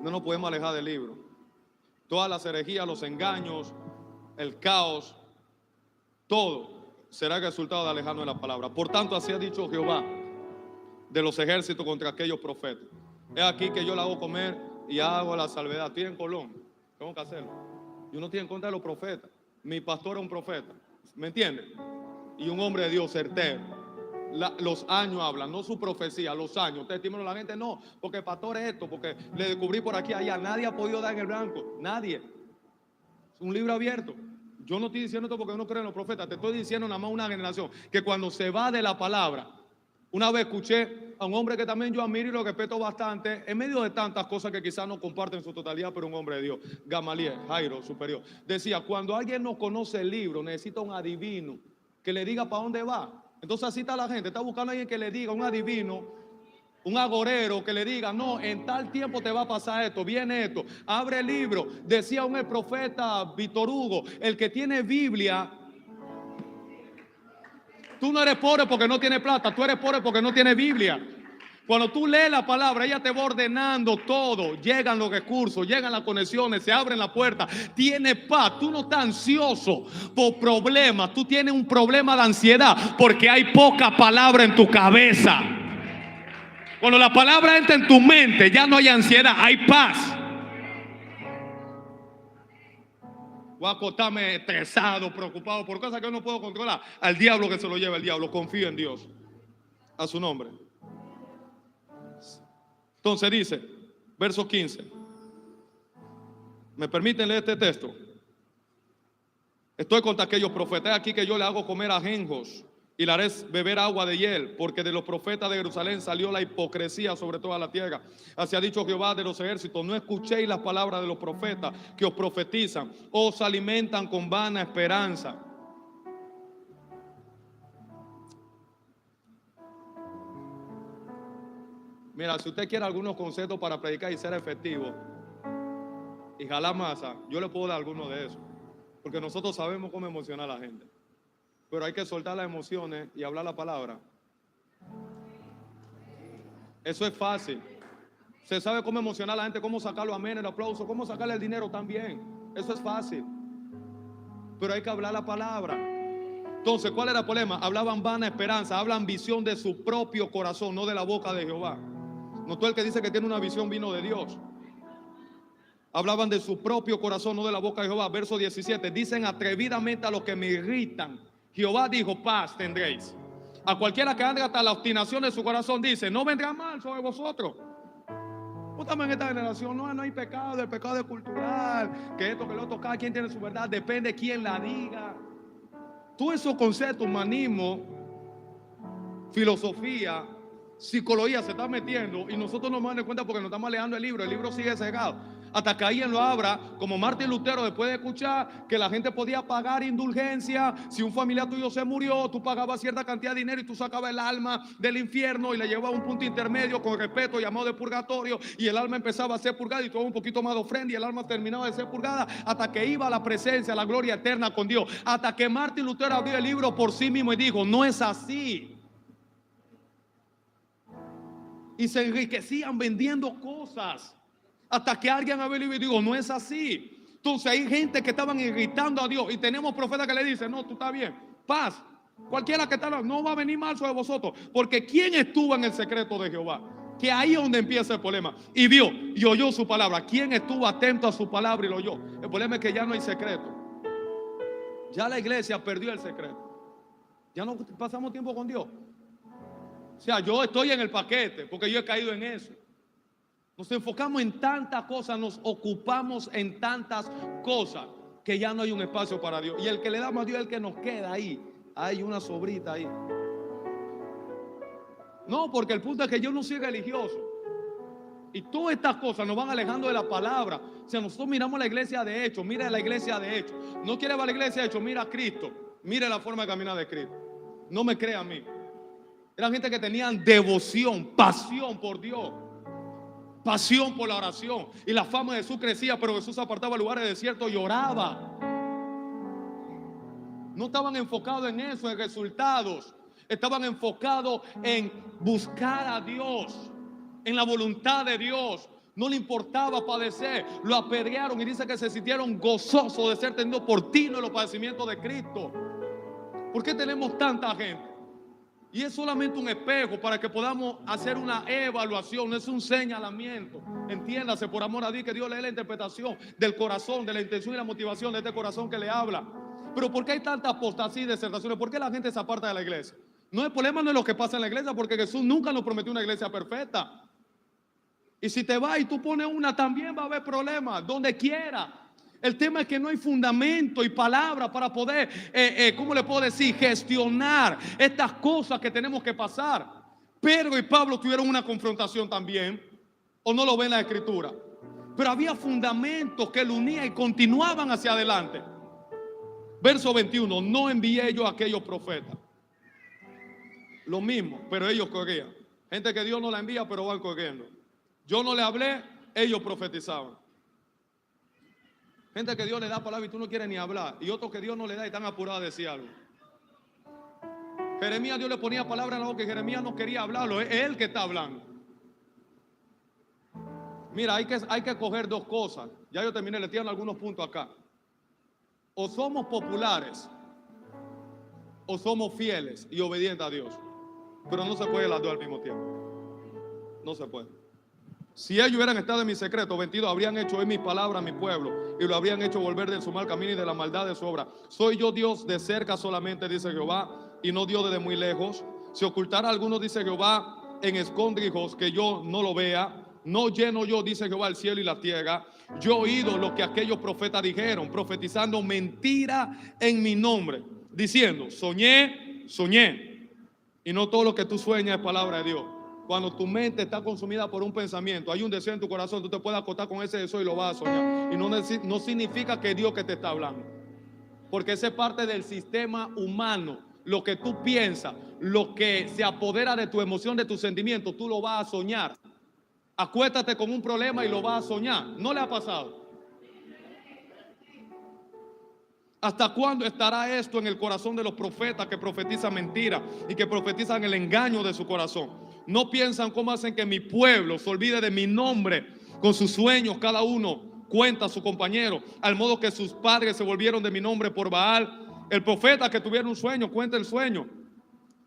No nos podemos alejar del libro. Todas las herejías, los engaños, el caos, todo será el resultado de alejarnos de la palabra. Por tanto, así ha dicho Jehová de los ejércitos contra aquellos profetas. Es aquí que yo le hago comer y hago la salvedad. Estoy en Colón, tengo que hacerlo. Yo no estoy en contra de los profetas. Mi pastor es un profeta, ¿me entiende? Y un hombre de Dios certero. Los años hablan, no su profecía, los años. Ustedes estiman a la gente, no, porque el pastor es esto, porque le descubrí por aquí, allá. Nadie ha podido dar en el blanco, nadie. Es un libro abierto. Yo no estoy diciendo esto porque no creo en los profetas. Te estoy diciendo nada más una generación que cuando se va de la palabra. Una vez escuché a un hombre que también yo admiro y lo respeto bastante, en medio de tantas cosas que quizás no comparten en su totalidad, pero un hombre de Dios, Gamaliel, Jairo, superior. Decía, cuando alguien no conoce el libro, necesita un adivino que le diga para dónde va. Entonces así está la gente, está buscando a alguien que le diga, un adivino, un agorero que le diga, no, en tal tiempo te va a pasar esto, viene esto, abre el libro. Decía el profeta Víctor Hugo, el que tiene Biblia, tú no eres pobre porque no tienes plata, tú eres pobre porque no tienes Biblia. Cuando tú lees la palabra, ella te va ordenando todo. Llegan los recursos, llegan las conexiones, se abren las puertas. Tienes paz, tú no estás ansioso por problemas. Tú tienes un problema de ansiedad porque hay poca palabra en tu cabeza. Cuando la palabra entra en tu mente, ya no hay ansiedad, hay paz. Voy a acostarme estresado, preocupado por cosas que yo no puedo controlar. Al diablo que se lo lleva el diablo. Confío en Dios. A su nombre. Entonces dice, verso 15. ¿Me permiten leer este texto? Estoy contra aquellos profetas aquí que yo le hago comer ajenjos y le haré beber agua de hiel, porque de los profetas de Jerusalén salió la hipocresía sobre toda la tierra. Así ha dicho Jehová de los ejércitos, no escuchéis las palabras de los profetas que os profetizan, os alimentan con vana esperanza. Mira, si usted quiere algunos conceptos para predicar y ser efectivo y jalar masa, yo le puedo dar algunos de esos, porque nosotros sabemos cómo emocionar a la gente, pero hay que soltar las emociones y hablar la palabra. Eso es fácil. Se sabe cómo emocionar a la gente, cómo sacarlo amén, el aplauso, cómo sacarle el dinero también. Eso es fácil, pero hay que hablar la palabra. Entonces, ¿cuál era el problema? Hablaban vana esperanza, hablan visión de su propio corazón, no de la boca de Jehová. No todo el que dice que tiene una visión vino de Dios. Hablaban de su propio corazón, no de la boca de Jehová. Verso 17, dicen atrevidamente a los que me irritan. Jehová dijo, paz tendréis. A cualquiera que ande hasta la obstinación de su corazón dice, no vendrá mal sobre vosotros. Justamente en esta generación no hay pecado, el pecado es cultural, que esto, que lo otro, cada quien tiene su verdad, depende de quién la diga. Todos esos conceptos, humanismo, filosofía, psicología se está metiendo y nosotros no nos damos cuenta porque nos estamos alejando del libro. El libro sigue cegado. Hasta que alguien lo abra, como Martín Lutero, después de escuchar que la gente podía pagar indulgencia. Si un familiar tuyo se murió, tú pagabas cierta cantidad de dinero y tú sacabas el alma del infierno y le llevabas a un punto intermedio con respeto llamado de purgatorio, y el alma empezaba a ser purgada y todo un poquito más de ofrenda y el alma terminaba de ser purgada hasta que iba a la presencia, a la gloria eterna con Dios. Hasta que Martín Lutero abrió el libro por sí mismo y dijo, no es así. Y se enriquecían vendiendo cosas. Hasta que alguien abrió el libro y dijo, no es así. Entonces hay gente que estaban irritando a Dios. Y tenemos profetas que le dicen, no, tú estás bien, paz. Cualquiera que está, no va a venir mal sobre vosotros. Porque ¿quién estuvo en el secreto de Jehová? Que ahí es donde empieza el problema. Y vio y oyó su palabra. ¿Quién estuvo atento a su palabra y lo oyó? El problema es que ya no hay secreto. Ya la iglesia perdió el secreto. Ya no pasamos tiempo con Dios. O sea, yo estoy en el paquete porque yo he caído en eso. Nos enfocamos en tantas cosas, nos ocupamos en tantas cosas que ya no hay un espacio para Dios. Y el que le damos a Dios es el que nos queda ahí. Hay una sobrita ahí. No, porque el punto es que yo no soy religioso. Y todas estas cosas nos van alejando de la palabra. O sea, nosotros miramos la iglesia de hecho. Mira la iglesia de hecho. No quiere ver la iglesia de hecho, mira a Cristo. Mira la forma de caminar de Cristo. No me crea a mí. Eran gente que tenían devoción, pasión por Dios, pasión por la oración. Y la fama de Jesús crecía, pero Jesús apartaba lugares desiertos y oraba. No estaban enfocados en eso, en resultados. Estaban enfocados en buscar a Dios, en la voluntad de Dios. No le importaba padecer. Lo apedrearon y dice que se sintieron gozosos de ser tenidos por digno de los padecimientos de Cristo. ¿Por qué tenemos tanta gente? Y es solamente un espejo para que podamos hacer una evaluación, no es un señalamiento. Entiéndase, por amor a Dios, que Dios le dé la interpretación del corazón, de la intención y la motivación de este corazón que le habla. Pero ¿por qué hay tanta apostasía y desertaciones? ¿Por qué la gente se aparta de la iglesia? No, el problema no es lo que pasa en la iglesia, porque Jesús nunca nos prometió una iglesia perfecta. Y si te vas y tú pones una, también va a haber problemas, donde quiera. El tema es que no hay fundamento y palabra para poder, ¿cómo le puedo decir? Gestionar estas cosas que tenemos que pasar. Pedro y Pablo tuvieron una confrontación también, o no lo ven en la escritura. Pero había fundamentos que lo unían y continuaban hacia adelante. Verso 21, no envié yo a aquellos profetas. Lo mismo, pero ellos corrían. Gente que Dios no la envía, pero van corriendo. Yo no le hablé, ellos profetizaban. Gente que Dios le da palabra y tú no quieres ni hablar. Y otros que Dios no le da y están apurados a decir algo. Jeremías, Dios le ponía palabra en la boca y Jeremías no quería hablarlo. Es él que está hablando. Mira, hay que coger dos cosas. Ya yo terminé, le tiran algunos puntos acá. O somos populares o somos fieles y obedientes a Dios. Pero no se puede las dos al mismo tiempo. No se puede. Si ellos hubieran estado en mi secreto, 22, habrían hecho oír mis palabras a mi pueblo y lo habrían hecho volver de su mal camino y de la maldad de su obra. Soy yo Dios de cerca solamente, dice Jehová, y no Dios desde muy lejos. Si ocultara a alguno, dice Jehová, en escondrijos que yo no lo vea, no lleno yo, dice Jehová, el cielo y la tierra. Yo he oído lo que aquellos profetas dijeron, profetizando mentira en mi nombre, diciendo, soñé, soñé. Y no todo lo que tú sueñas es palabra de Dios. Cuando tu mente está consumida por un pensamiento, hay un deseo en tu corazón, tú te puedes acostar con ese deseo y lo vas a soñar. Y no significa que es Dios que te está hablando. Porque esa es parte del sistema humano. Lo que tú piensas, lo que se apodera de tu emoción, de tu sentimiento, tú lo vas a soñar. Acuéstate con un problema y lo vas a soñar. ¿No le ha pasado? ¿Hasta cuándo estará esto en el corazón de los profetas que profetizan mentira y que profetizan el engaño de su corazón? No piensan cómo hacen que mi pueblo se olvide de mi nombre. Con sus sueños cada uno cuenta a su compañero, al modo que sus padres se volvieron de mi nombre por Baal. El profeta que tuviera un sueño cuenta el sueño,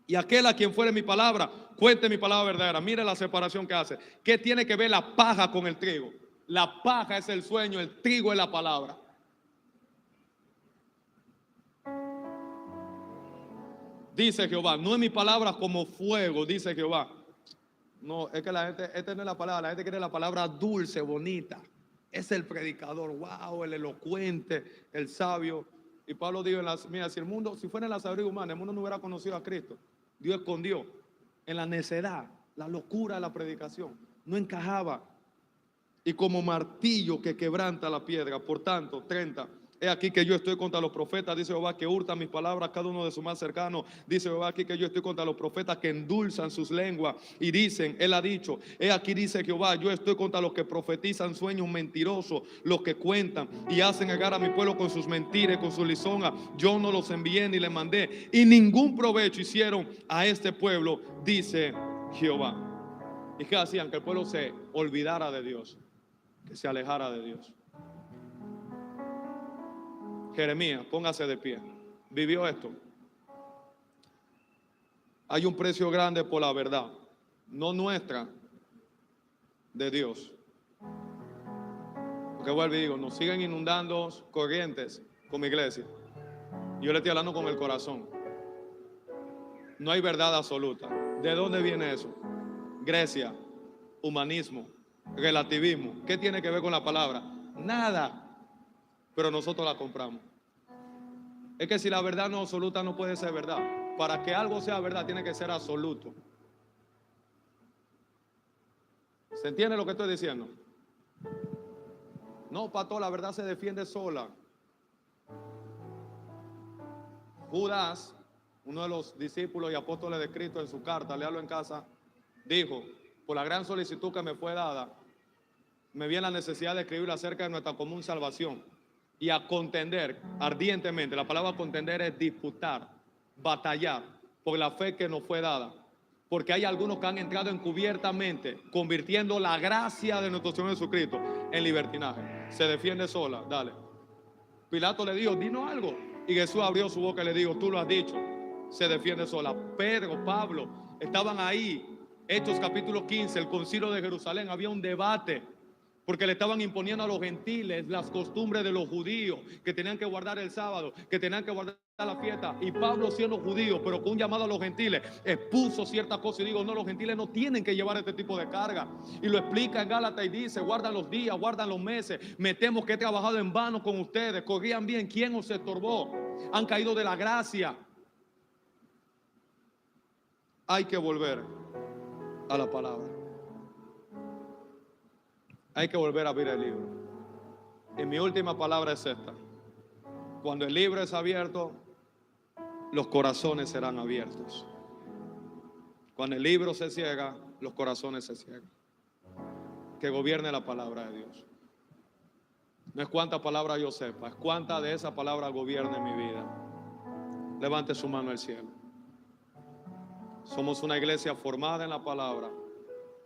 y aquel a quien fuere mi palabra cuente mi palabra verdadera. Mire la separación que hace. ¿Qué tiene que ver la paja con el trigo? La paja es el sueño, el trigo es la palabra. Dice Jehová, no es mi palabra como fuego, dice Jehová. No, es que la gente, esta no es la palabra, la gente quiere la palabra dulce, bonita. Es el predicador, wow, el elocuente, el sabio. Y Pablo dijo, mira, si el mundo, si fuera en la sabiduría humana, el mundo no hubiera conocido a Cristo. Dios escondió en la necedad, la locura de la predicación. No encajaba. Y como martillo que quebranta la piedra. Por tanto, 30. He aquí que yo estoy contra los profetas, dice Jehová, que hurtan mis palabras cada uno de sus más cercanos. Dice Jehová aquí que yo estoy contra los profetas que endulzan sus lenguas y dicen, él ha dicho, he aquí dice Jehová, yo estoy contra los que profetizan sueños mentirosos, los que cuentan y hacen llegar a mi pueblo con sus mentiras, con sus lisonjas. Yo no los envié ni les mandé y ningún provecho hicieron a este pueblo, dice Jehová. ¿Y qué hacían? Que el pueblo se olvidara de Dios, que se alejara de Dios. Jeremías, póngase de pie. Vivió esto. Hay un precio grande por la verdad, no nuestra, de Dios. Porque vuelvo y digo, nos siguen inundando corrientes con mi iglesia. Yo le estoy hablando con el corazón. No hay verdad absoluta. ¿De dónde viene eso? Grecia, humanismo, relativismo. ¿Qué tiene que ver con la palabra? Nada. Pero nosotros la compramos. Es que si la verdad no es absoluta, no puede ser verdad. Para que algo sea verdad, tiene que ser absoluto. ¿Se entiende lo que estoy diciendo? No, pastor, la verdad se defiende sola. Judas, uno de los discípulos y apóstoles de Cristo, en su carta, léalo en casa, dijo, por la gran solicitud que me fue dada, me vi en la necesidad de escribir acerca de nuestra común salvación. y a contender ardientemente. La palabra contender es disputar, batallar por la fe que nos fue dada. Porque hay algunos que han entrado encubiertamente, convirtiendo la gracia de nuestro Señor Jesucristo en libertinaje. Se defiende sola, dale. Pilato le dijo, dinos algo. Y Jesús abrió su boca y le dijo, tú lo has dicho. Se defiende sola. Pedro, Pablo, estaban ahí. Hechos capítulo 15, el concilio de Jerusalén, había un debate. Porque le estaban imponiendo a los gentiles las costumbres de los judíos, que tenían que guardar el sábado, que tenían que guardar la fiesta. Y Pablo, siendo judío, pero con un llamado a los gentiles, expuso ciertas cosas y digo, no, los gentiles no tienen que llevar este tipo de carga. Y lo explica en Gálatas y dice, guardan los días, guardan los meses, me temo que he trabajado en vano con ustedes, corrían bien, ¿quién os estorbó? Han caído de la gracia. Hay que volver a la palabra. Hay que volver a abrir el libro. Y mi última palabra es esta. Cuando el libro es abierto, los corazones serán abiertos. Cuando el libro se ciega, los corazones se ciegan. Que gobierne la palabra de Dios. No es cuánta palabra yo sepa, es cuánta de esa palabra gobierne mi vida. Levante su mano al cielo. Somos una iglesia formada en la palabra.